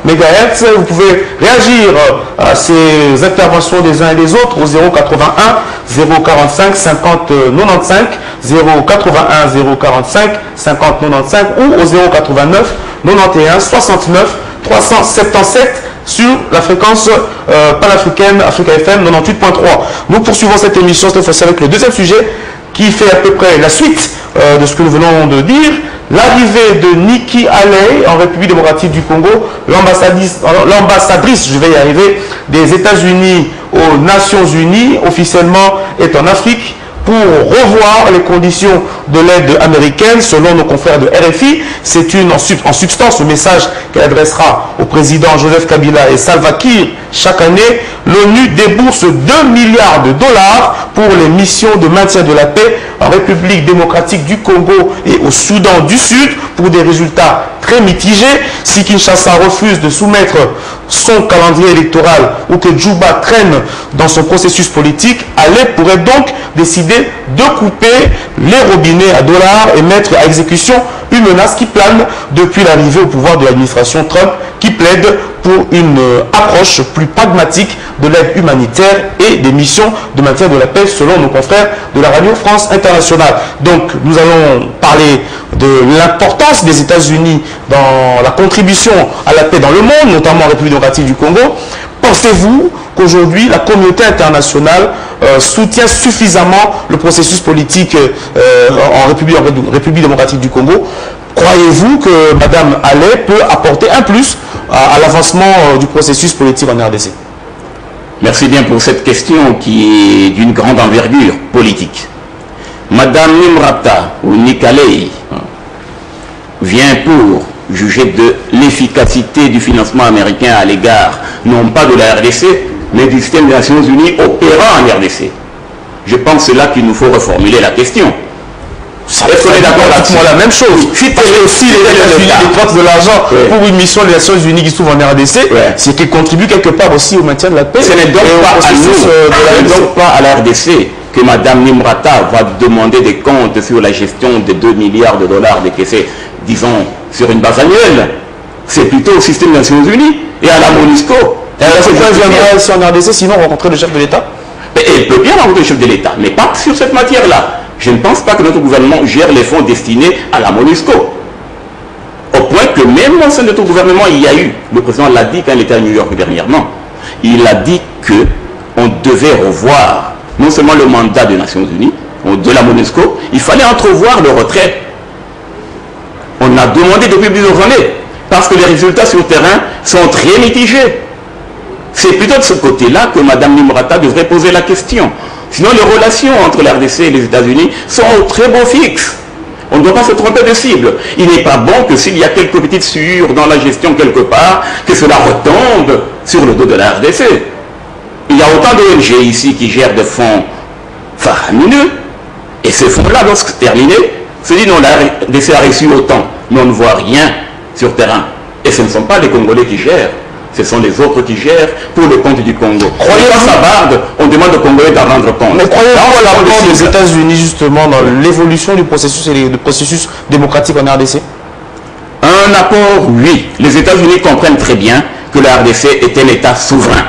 MHz. Vous pouvez réagir à ces interventions des uns et des autres au 081 045 50 95 081 045 50 95 ou au 089 91 69 377 sur la fréquence panafricaine Africa FM 98.3. Nous poursuivons cette émission cette fois-ci avec le deuxième sujet qui fait à peu près la suite de ce que nous venons de dire. L'arrivée de Nikki Haley en République démocratique du Congo, l'ambassadrice, je vais y arriver, des États-Unis aux Nations Unies, officiellement est en Afrique, pour revoir les conditions de l'aide américaine. Selon nos confrères de RFI, c'est en substance le message qu'elle adressera au président Joseph Kabila et Salva Kiir. Chaque année, l'ONU débourse 2 milliards de dollars pour les missions de maintien de la paix en République démocratique du Congo et au Soudan du Sud pour des résultats très mitigés. Si Kinshasa refuse de soumettre son calendrier électoral ou que Djouba traîne dans son processus politique, Alep pourrait donc décider de couper les robinets à dollars et mettre à exécution une menace qui plane depuis l'arrivée au pouvoir de l'administration Trump, qui plaide pour une approche plus pragmatique de l'aide humanitaire et des missions de maintien de la paix, selon nos confrères de la Radio France Internationale. Donc nous allons parler de l'importance des États-Unis dans la contribution à la paix dans le monde, notamment en République démocratique du Congo. Pensez-vous qu'aujourd'hui la communauté internationale soutient suffisamment le processus politique en République démocratique du Congo? Croyez-vous que Mme Allais peut apporter un plus à l'avancement du processus politique en RDC? Merci bien pour cette question qui est d'une grande envergure politique. Mme Nimrata ou Nikalei vient pour juger de l'efficacité du financement américain à l'égard, non pas de la RDC, mais du système des Nations Unies opérant en RDC. Je pense que c'est là qu'il nous faut reformuler la question. Est-ce qu'on est d'accord là-dessus? La même chose. Si tu as aussi les États-Unis dépenses de l'argent pour une mission des Nations Unies qui se trouve en RDC, c'est qu'ils contribuent quelque part aussi au maintien de la paix. Ce n'est donc pas à la RDC que Mme Nimrata va demander des comptes sur la gestion de 2 milliards de dollars décaissés, disons, sur une base annuelle. C'est plutôt au système des Nations Unies et à la MONUSCO. Pourquoi elle viendrait ici en RDC sinon rencontrer le chef de l'État? Elle peut bien rencontrer le chef de l'État, mais pas sur cette matière-là. Je ne pense pas que notre gouvernement gère les fonds destinés à la MONUSCO. Au point que même au sein de notre gouvernement, il y a eu, le président l'a dit quand il était à New York dernièrement, il a dit qu'on devait revoir non seulement le mandat des Nations Unies, de la MONUSCO, il fallait entrevoir le retrait. On a demandé depuis plusieurs années, parce que les résultats sur le terrain sont très mitigés. C'est plutôt de ce côté-là que Mme Nimrata devrait poser la question. Sinon, les relations entre la RDC et les États-Unis sont au très beau fixe. On ne doit pas se tromper de cible. Il n'est pas bon que s'il y a quelques petites sueurs dans la gestion quelque part, que cela retombe sur le dos de la RDC. Il y a autant d'ONG ici qui gèrent des fonds faramineux, et ces fonds-là, lorsque terminé, se disent non, la RDC a reçu autant, mais on ne voit rien sur terrain. Et ce ne sont pas les Congolais qui gèrent. Ce sont les autres qui gèrent pour le compte du Congo. Croyez-vous ça barde, on demande aux Congolais d'en rendre compte. Mais croyez-vous à l'apport des États-Unis justement dans l'évolution du processus et du processus démocratique en RDC? Un apport, oui. Les États-Unis comprennent très bien que la RDC est un État souverain,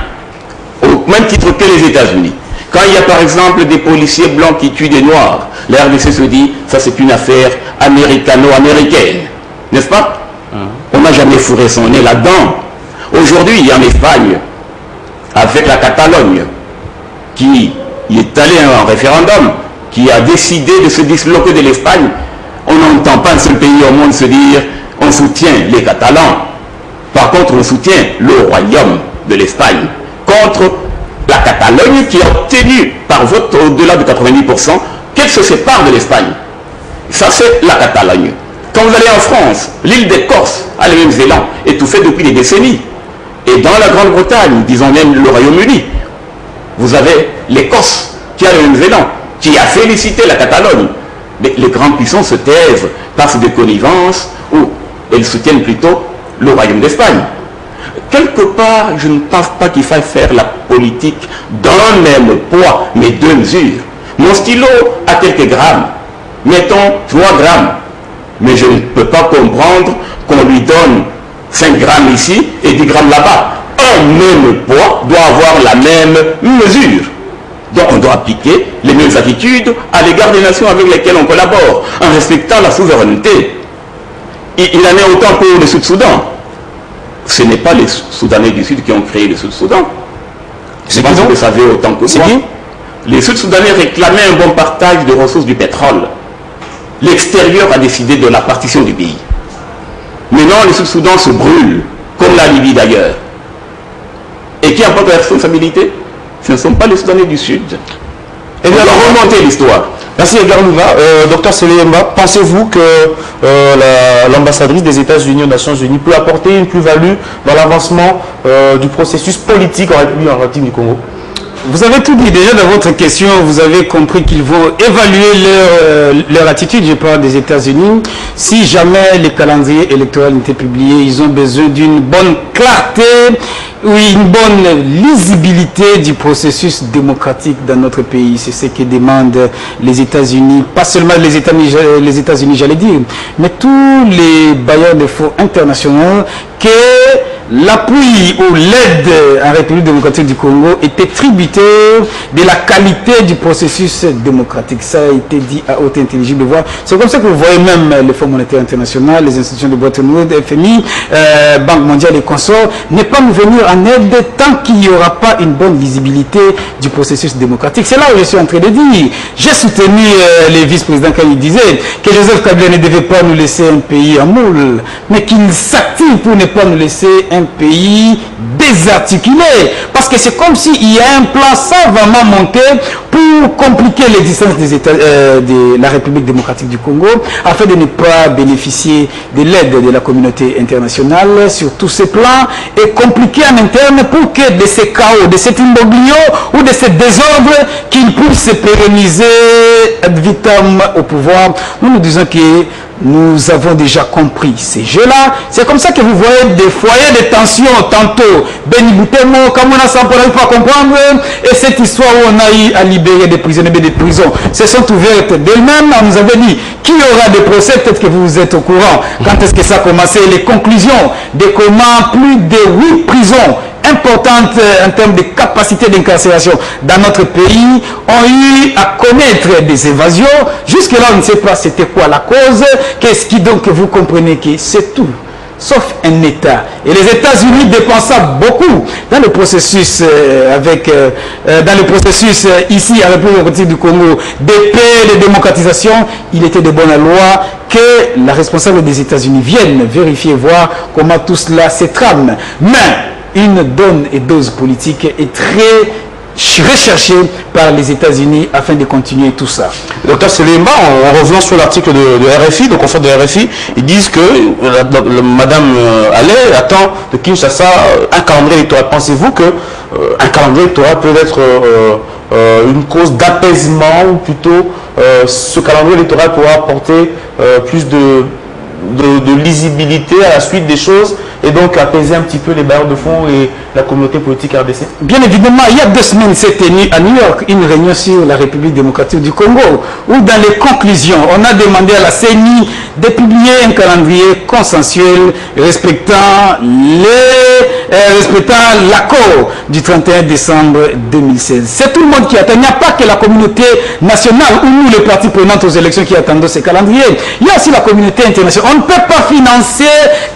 au même titre que les États-Unis. Quand il y a par exemple des policiers blancs qui tuent des Noirs, la RDC se dit, ça c'est une affaire américano-américaine. N'est-ce pas? On n'a jamais fourré son nez là-dedans. Aujourd'hui, en Espagne, avec la Catalogne, qui est allée à un référendum, qui a décidé de se disloquer de l'Espagne, on n'entend pas un seul pays au monde se dire on soutient les Catalans. Par contre, on soutient le royaume de l'Espagne contre la Catalogne qui a obtenu par vote au-delà de 90% qu'elle se sépare de l'Espagne. Ça, c'est la Catalogne. Quand vous allez en France, l'île des Corses, à la Nouvelle-Zélande, étouffée depuis des décennies. Et dans la Grande-Bretagne, disons même le Royaume-Uni, vous avez l'Écosse qui a la Nouvelle-Zélande, qui a félicité la Catalogne. Mais les grandes puissances se taisent parce de connivence ou elles soutiennent plutôt le Royaume d'Espagne. Quelque part, je ne pense pas qu'il faille faire la politique d'un même poids, mais deux mesures. Mon stylo a quelques grammes, mettons 3 grammes. Mais je ne peux pas comprendre qu'on lui donne 5 grammes ici et 10 grammes là-bas. Un même poids doit avoir la même mesure. Donc on doit appliquer les mêmes attitudes à l'égard des nations avec lesquelles on collabore, en respectant la souveraineté. Il en est autant pour le Sud-Soudan. Ce n'est pas les Soudanais du Sud qui ont créé le Sud-Soudan. Je pense que vous savez autant que moi. Les Sud-Soudanais réclamaient un bon partage des ressources du pétrole. L'extérieur a décidé de la partition du pays. Maintenant, le Sud-Soudan se brûle, comme la Libye d'ailleurs. Et qui apporte la responsabilité? Ce ne sont pas les Soudanais du Sud. Et bien, alors, remonter l'histoire. Merci Edgar Lunga. Docteur Seleyemba, pensez-vous que l'ambassadrice des États-Unis aux Nations Unies peut apporter une plus-value dans l'avancement du processus politique en République démocratique du Congo? Vous avez tout dit déjà dans votre question, vous avez compris qu'ils vont évaluer leur attitude, je parle des États-Unis. Si jamais les calendriers électoraux n'étaient publiés, ils ont besoin d'une bonne clarté, oui, une bonne lisibilité du processus démocratique dans notre pays. C'est ce que demandent les États-Unis, pas seulement les États-Unis, j'allais dire, mais tous les bailleurs de fonds internationaux, que l'appui ou l'aide en République démocratique du Congo était tributaire de la qualité du processus démocratique. Ça a été dit à haute intelligible voix. C'est comme ça que vous voyez même le Fonds monétaire international, les institutions de Bretton Woods, FMI, Banque mondiale et consorts, ne pas nous venir en aide tant qu'il n'y aura pas une bonne visibilité du processus démocratique. C'est là où je suis en train de dire. J'ai soutenu les vice-présidents quand ils disaient que Joseph Kabila ne devait pas nous laisser un pays en moule, mais qu'il s'active pour ne pas nous laisser un pays désarticulé, parce que c'est comme s'il y a un plan savamment monté pour compliquer l'existence des États, de la République démocratique du Congo, afin de ne pas bénéficier de l'aide de la communauté internationale sur tous ces plans, et compliquer en interne pour que de ces chaos, de cet imbroglio ou de ces désordres, qu'ils puissent se pérenniser ad vitam au pouvoir. Nous disons que nous avons déjà compris ces jeux-là. C'est comme ça que vous voyez des foyers de tension, tantôt Beni Boutemo, Kamuna Sampo n'arrive pas à comprendre, et cette histoire où on a eu à libérer des prisonniers des prisons se sont ouvertes d'elles-mêmes. On nous avait dit qu'il y aura des procès, peut-être que vous êtes au courant. Quand est-ce que ça a commencé? Les conclusions de comment plus de 8 prisons importantes en termes de capacité d'incarcération dans notre pays ont eu à connaître des évasions. Jusque-là, on ne sait pas c'était quoi la cause. Qu'est-ce qui donc vous comprenez que c'est tout sauf un État. Et les États-Unis dépensent beaucoup dans le processus ici à la République démocratique du Congo de paix, de démocratisation. Il était de bonne loi que la responsable des États-Unis vienne vérifier, voir comment tout cela se trame. Mais une donne et dose politique est très recherchée par les États-Unis afin de continuer tout ça. Docteur Seleyemba, en revenant sur l'article de RFI, de conférence de RFI, ils disent que Madame Allais attend de Kinshasa un calendrier électoral. Pensez-vous qu'un calendrier électoral peut être une cause d'apaisement, ou plutôt ce calendrier électoral pourra apporter plus de lisibilité à la suite des choses, et donc apaiser un petit peu les bailleurs de fonds et la communauté politique RDC? Bien évidemment, il y a 2 semaines s'est tenue à New York une réunion sur la République démocratique du Congo, où dans les conclusions, on a demandé à la CENI de publier un calendrier consensuel respectant l'accord du 31 décembre 2016. C'est tout le monde qui attend. Il n'y a pas que la communauté nationale ou nous, les partis prenants aux élections, qui attendent ce calendrier. Il y a aussi la communauté internationale. On ne peut pas financer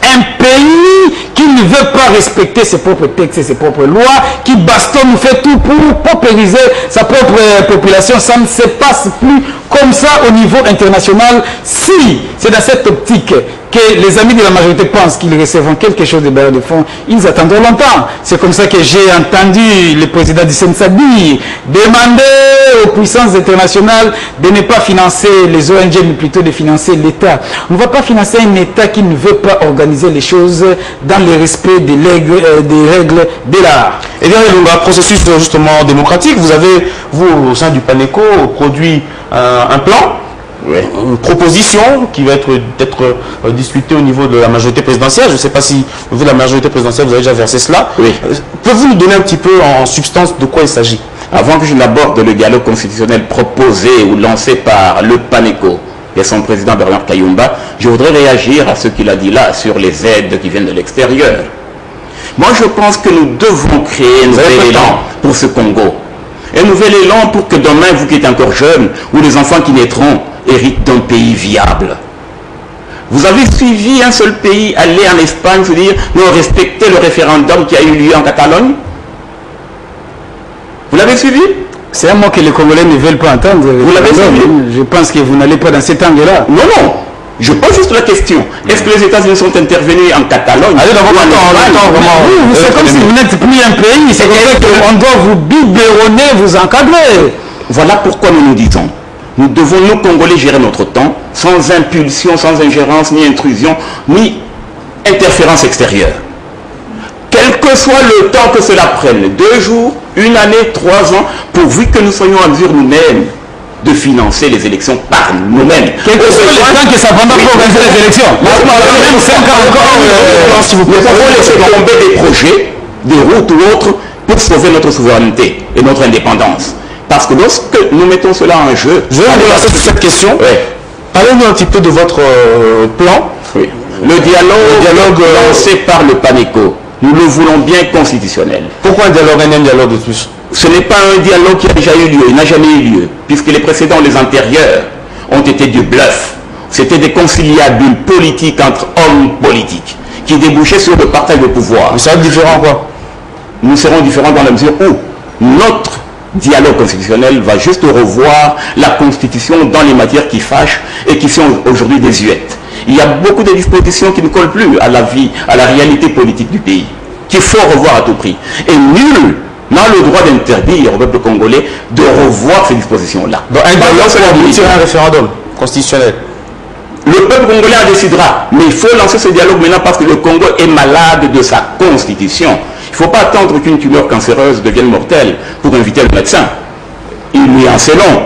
un pays qui ne veut pas respecter ses propres textes et ses propres lois, qui bastonne, fait tout pour paupériser sa propre population. Ça ne se passe plus comme ça au niveau international. Si c'est dans cette optique que les amis de la majorité pensent qu'ils recevront quelque chose de bailleurs de fonds, ils attendront longtemps. C'est comme ça que j'ai entendu le président du Sensabi demander aux puissances internationales de ne pas financer les ONG, mais plutôt de financer l'État. On ne va pas financer un État qui ne veut pas organiser les choses dans le respect des règles de l'art. Et bien, le processus justement démocratique, vous avez, vous, au sein du PANECO, produit un plan, une proposition qui va être discutée au niveau de la majorité présidentielle. Je ne sais pas si, au niveau de la majorité présidentielle, vous avez déjà versé cela. Oui. Pouvez-vous nous donner un petit peu en substance de quoi il s'agit? Avant que je n'aborde le dialogue constitutionnel proposé ou lancé par le PANECO et son président Bernard Kayumba, je voudrais réagir à ce qu'il a dit là sur les aides qui viennent de l'extérieur. Moi, je pense que nous devons créer un nouvel élan pour ce Congo. Un nouvel élan pour que demain, vous qui êtes encore jeunes, ou les enfants qui naîtront, héritent d'un pays viable. Vous avez suivi un seul pays aller en Espagne, se dire, non, respectez le référendum qui a eu lieu en Catalogne? Vous l'avez suivi? C'est un mot que les Congolais ne veulent pas entendre. Vous l'avez suivi? Je pense que vous n'allez pas dans cet angle-là. Non, non. Je pose juste la question. Est-ce que les États-Unis sont intervenus en Catalogne? Allez, dans votre temps, vraiment. Oui, c'est comme si vous n'êtes plus un pays. C'est qu'on doit vous biberonner, vous encadrer. Voilà pourquoi nous nous disons, nous devons, nous Congolais, gérer notre temps sans impulsion, sans ingérence, ni intrusion, ni interférence extérieure. Quel que soit le temps que cela prenne, 2 jours, 1 année, 3 ans, pourvu que nous soyons en mesure nous-mêmes de financer les élections par nous-mêmes. Quel que soit le temps que ça prendra pour organiser les élections. Même 5 ans encore, s'il vous plaît, nous pouvons laisser tomber des projets, des routes ou autres, pour sauver notre souveraineté et notre indépendance. Parce que lorsque nous mettons cela en jeu... Je vais relancer sur cette question. Oui. Parlez-nous un petit peu de votre plan. Oui. Le dialogue lancé par le PANECO, nous le voulons bien constitutionnel. Pourquoi un dialogue de plus? Ce n'est pas un dialogue qui a déjà eu lieu, il n'a jamais eu lieu, puisque les précédents, les antérieurs, ont été du bluff. C'était des conciliabules politiques entre hommes politiques, qui débouchaient sur le partage de pouvoir. Mais ça va être différent quoi? Nous serons différents dans la mesure où notre dialogue constitutionnel va juste revoir la Constitution dans les matières qui fâchent et qui sont aujourd'hui désuètes. Il y a beaucoup de dispositions qui ne collent plus à la vie, à la réalité politique du pays, qu'il faut revoir à tout prix. Et nul n'a le droit d'interdire au peuple congolais de revoir ces dispositions-là. Donc un dialogue, c'est aboutir à un référendum constitutionnel. Le peuple congolais en décidera, mais il faut lancer ce dialogue maintenant parce que le Congo est malade de sa constitution. Il ne faut pas attendre qu'une tumeur cancéreuse devienne mortelle pour inviter le médecin. Il lui en sait long.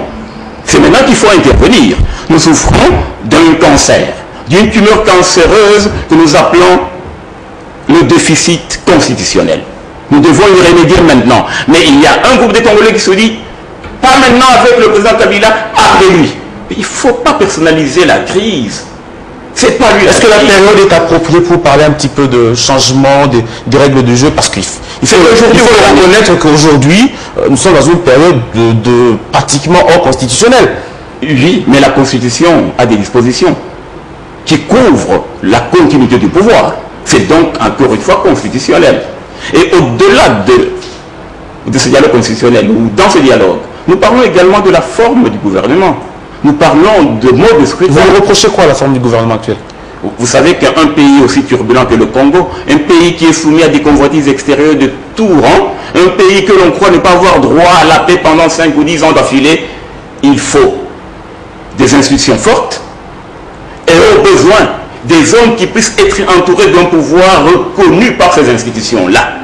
C'est maintenant qu'il faut intervenir. Nous souffrons d'un cancer, d'une tumeur cancéreuse que nous appelons le déficit constitutionnel. Nous devons y remédier maintenant. Mais il y a un groupe de Congolais qui se dit, pas maintenant avec le président Kabila, après lui. Il ne faut pas personnaliser la crise. C'est pas lui. Est-ce que la période est appropriée pour parler un petit peu de changement des règles du jeu? Parce qu'il faut reconnaître qu'aujourd'hui, nous sommes dans une période de pratiquement hors constitutionnelle. Oui, mais la Constitution a des dispositions qui couvrent la continuité du pouvoir. C'est donc encore une fois constitutionnel. Et au-delà de ce dialogue constitutionnel, ou dans ce dialogue, nous parlons également de la forme du gouvernement. Nous parlons de mode de scrutin. Vous reprochez quoi à la forme du gouvernement actuel? Vous savez qu'un pays aussi turbulent que le Congo, un pays qui est soumis à des convoitises extérieures de tout rang, un pays que l'on croit ne pas avoir droit à la paix pendant 5 ou 10 ans d'affilée, il faut des institutions fortes et au besoin des hommes qui puissent être entourés d'un pouvoir reconnu par ces institutions-là.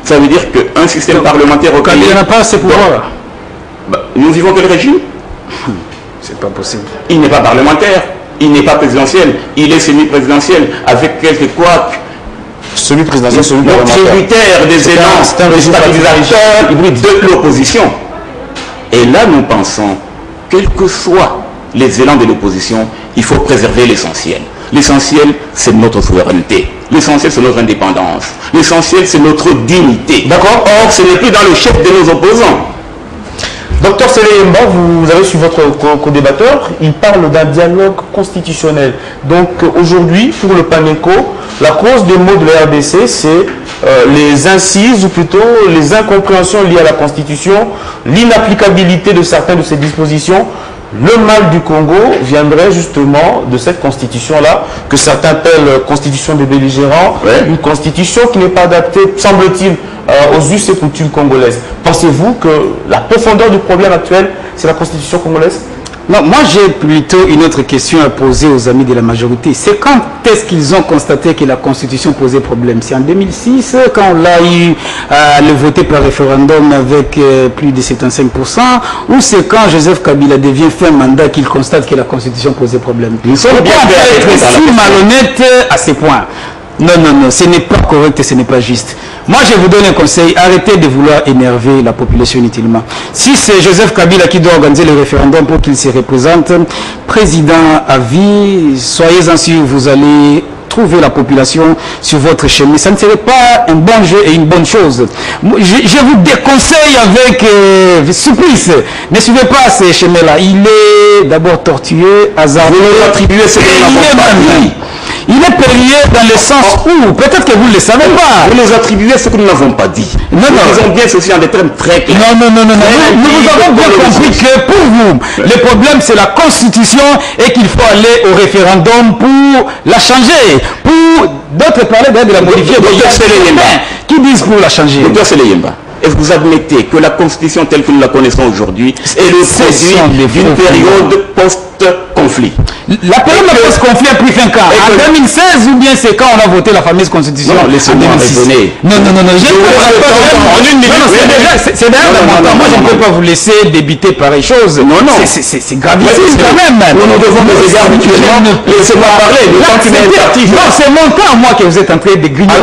Ça veut dire qu'un système parlementaire quand il n'y en a pas ces pouvoirs-là. Nous vivons quel régime? C'est pas possible. Il n'est pas parlementaire, il n'est pas présidentiel, il est semi-présidentiel, avec quelques couacs. Semi-présidentiel, semi-parlementaire. Tributaire des élans, des stabilisateurs de l'opposition. Et là, nous pensons, quels que soient les élans de l'opposition, il faut préserver l'essentiel. L'essentiel, c'est notre souveraineté. L'essentiel, c'est notre indépendance. L'essentiel, c'est notre dignité. D'accord. Or, ce n'est plus dans le chef de nos opposants. Docteur Sélé Yemba, vous avez su votre co-débatteur, il parle d'un dialogue constitutionnel. Donc aujourd'hui, pour le PANECO, la cause des maux de la RDC, c'est les incises, ou plutôt les incompréhensions liées à la Constitution, l'inapplicabilité de certaines de ces dispositions. Le mal du Congo viendrait justement de cette constitution-là, que certains appellent constitution des belligérants, une constitution qui n'est pas adaptée, semble-t-il, aux us et coutumes congolaises. Pensez-vous que la profondeur du problème actuel, c'est la constitution congolaise? Non, moi j'ai plutôt une autre question à poser aux amis de la majorité. C'est quand est-ce qu'ils ont constaté que la Constitution posait problème? C'est en 2006, quand on l'a eu à le voter par référendum avec plus de 75%, ou c'est quand Joseph Kabila devient fin mandat qu'il constate que la Constitution posait problème? Nous sommes bien être si malhonnête à ce point. Non, non, non, ce n'est pas correct et ce n'est pas juste. Moi, je vous donne un conseil, arrêtez de vouloir énerver la population inutilement. Si c'est Joseph Kabila qui doit organiser le référendum pour qu'il se représente, président à vie, soyez-en sûrs, vous allez trouver la population sur votre chemin. Ça ne serait pas un bon jeu et une bonne chose. Je vous déconseille avec supplice. Ne suivez pas ces chemins-là. Il est d'abord tortueux, hasardeux, Il est payé dans le sens où, peut-être que vous ne le savez pas. Vous nous attribuez ce que nous n'avons pas dit. Non, non. Nous disons bien ceci en des termes très clairs. Non. Nous vous avons bien compris que pour vous, le problème c'est la Constitution et qu'il faut aller au référendum pour la changer. Pour d'autres parler de la modifier. Qui disent pour la changer? Docteur Seleyemba, est-ce que vous admettez que la Constitution telle que nous la connaissons aujourd'hui est le produit d'une période post-conflit? La période post-conflit a pris fin quand? En 2016 ou bien c'est quand on a voté la fameuse Constitution? Non, laissez-moi raisonner. Non. C'est d'ailleurs moi je ne peux pas vous laisser débiter pareille chose. Non. C'est gravissime quand même. Nous devons nous égarer habituellement. Laissez-moi parler. Non, c'est mon cas, moi, que vous êtes en train de grignoter.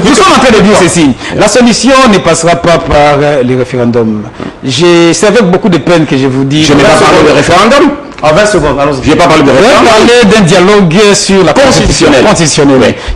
Nous sommes en train de dire ceci. La solution ne passera pas par les référendums. C'est avec beaucoup de peine que je vous dis. Je n'ai pas parlé de référendum. En 20 secondes, allons-y. Je n'ai pas parlé de référendum. Parler d'un dialogue sur la constitutionnelle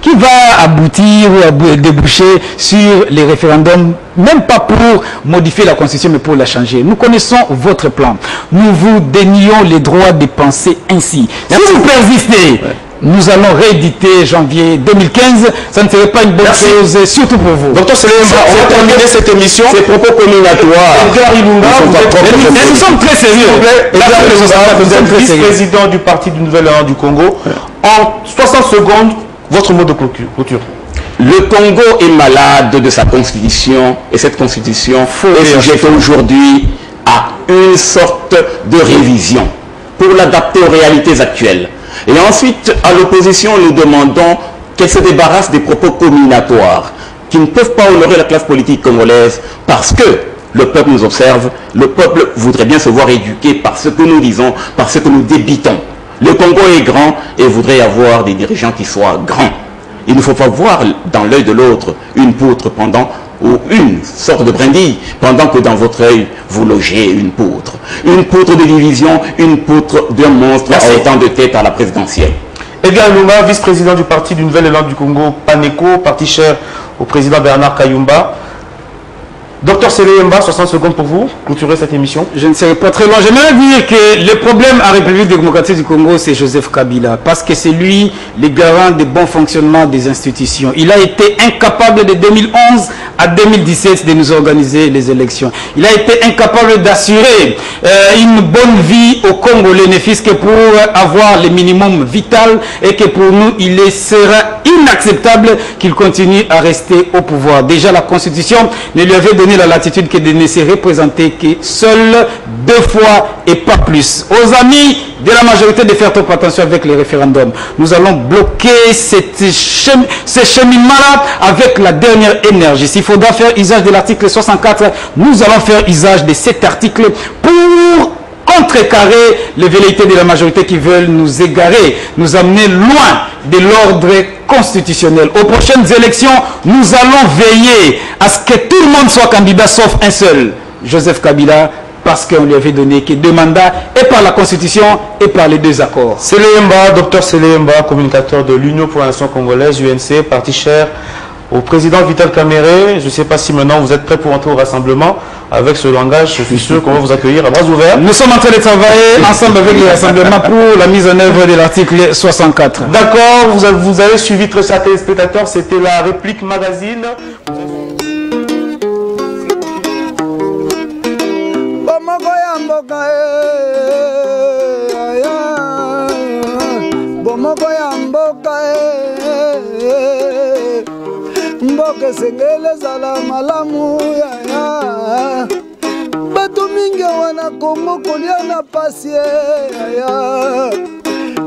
qui va aboutir ou déboucher sur les référendums, même pas pour modifier la constitution, mais pour la changer. Nous connaissons votre plan. Nous vous dénions les droits de penser ainsi. Si vous persistez, nous allons rééditer janvier 2015. Ça ne serait pas une bonne chose, surtout pour vous. Docteur Seleyemba, on va terminer cette émission. Ces propos comminatoires. Nous sommes très sérieux. Vous êtes vice-président du Parti du Nouvel Élan du Congo. En 60 secondes, votre mot de clôture. Le Congo est malade de sa constitution et cette constitution est sujette aujourd'hui à une sorte de révision pour l'adapter aux réalités actuelles. Et ensuite, à l'opposition, nous demandons qu'elle se débarrasse des propos comminatoires qui ne peuvent pas honorer la classe politique congolaise parce que le peuple nous observe, le peuple voudrait bien se voir éduqué par ce que nous disons, par ce que nous débitons. Le Congo est grand et voudrait avoir des dirigeants qui soient grands. Il ne faut pas voir dans l'œil de l'autre une poutre ou une sorte de brindille, pendant que dans votre œil, vous logez une poutre. Une poutre de division, une poutre d'un monstre à autant de têtes à la présidentielle. Edgar Lunga, vice-président du Parti du Nouvel Élan du Congo, PANECO, parti cher au président Bernard Kayumba. Docteur Seleyemba, 60 secondes pour vous, clôturer cette émission. Je ne serai pas très long. J'aimerais dire que le problème à la République démocratique du Congo, c'est Joseph Kabila, parce que c'est lui le garant du bon fonctionnement des institutions. Il a été incapable de 2011 à 2017 de nous organiser les élections. Il a été incapable d'assurer une bonne vie aux Congolais, ne fût-ce que pour avoir le minimum vital, et que pour nous, il sera inacceptable qu'il continue à rester au pouvoir. Déjà, la Constitution ne lui avait donné la latitude que de ne se représenter que seul 2 fois et pas plus. Aux amis de la majorité de faire trop attention avec les référendums. Nous allons bloquer ce cheminement-là avec la dernière énergie. S'il faudra faire usage de l'article 64, nous allons faire usage de cet article pour contrecarrer les velléités de la majorité qui veulent nous égarer, nous amener loin de l'ordre constitutionnel. Aux prochaines élections, nous allons veiller à ce que tout le monde soit candidat sauf un seul, Joseph Kabila, parce qu'on lui avait donné que 2 mandats, et par la Constitution et par les 2 accords. Seleyemba, docteur Seleyemba, communicateur de l'Union pour la Nation Congolaise, UNC, parti cher au président Vital Kamerhe. Je ne sais pas si maintenant vous êtes prêt pour entrer au rassemblement. Avec ce langage, je suis sûr qu'on va vous accueillir à bras ouverts. Nous sommes en train de travailler ensemble avec le rassemblement pour la mise en œuvre de l'article 64. D'accord, vous avez suivi très chers téléspectateurs, c'était la réplique magazine. Mboke sengele zala malamu ya bato mingi wana Kongo kolia na pasi ya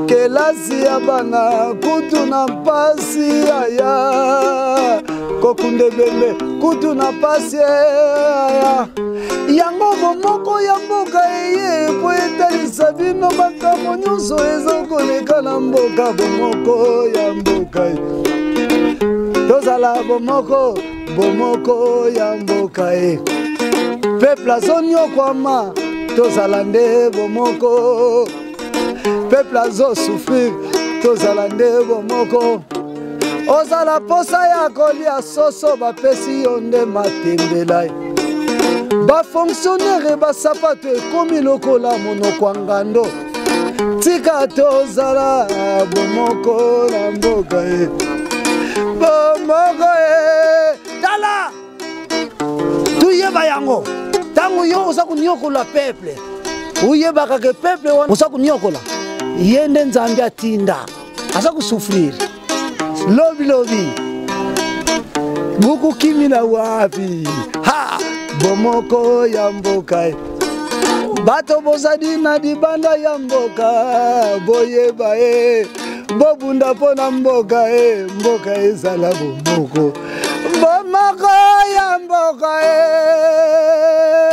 kelasi ya bana kutu na pasi ya kokunde bembe kutu na pasi ya yango bomoko ya mboka eye po etalisa bino makambo nyonso ezokoleka na mboka bomoko ya mboka tozala bomoko ya mboka peuple azonyokwama tozala nde bomoko peuple azosouffrir tozala nde bomoko ozala posa ya kolia soso bapesi yo nde matembela bafonctionnaire basapato ekomi lokola monoko ya ngando tika tozala bomoko na mboka e bomoko e tala tuyeba yango tango yo oza kunyokola peuple uyebaka ke peuple wana oza kunyokola yende nzambe atinda aza kusufriri lobi buku kimina wapi ha bomoko ya mboka e bato bozadi na dibanda ya mboka boyeba e bobunda pona mboka e mboka ezala bomoko bomoko ya mboka e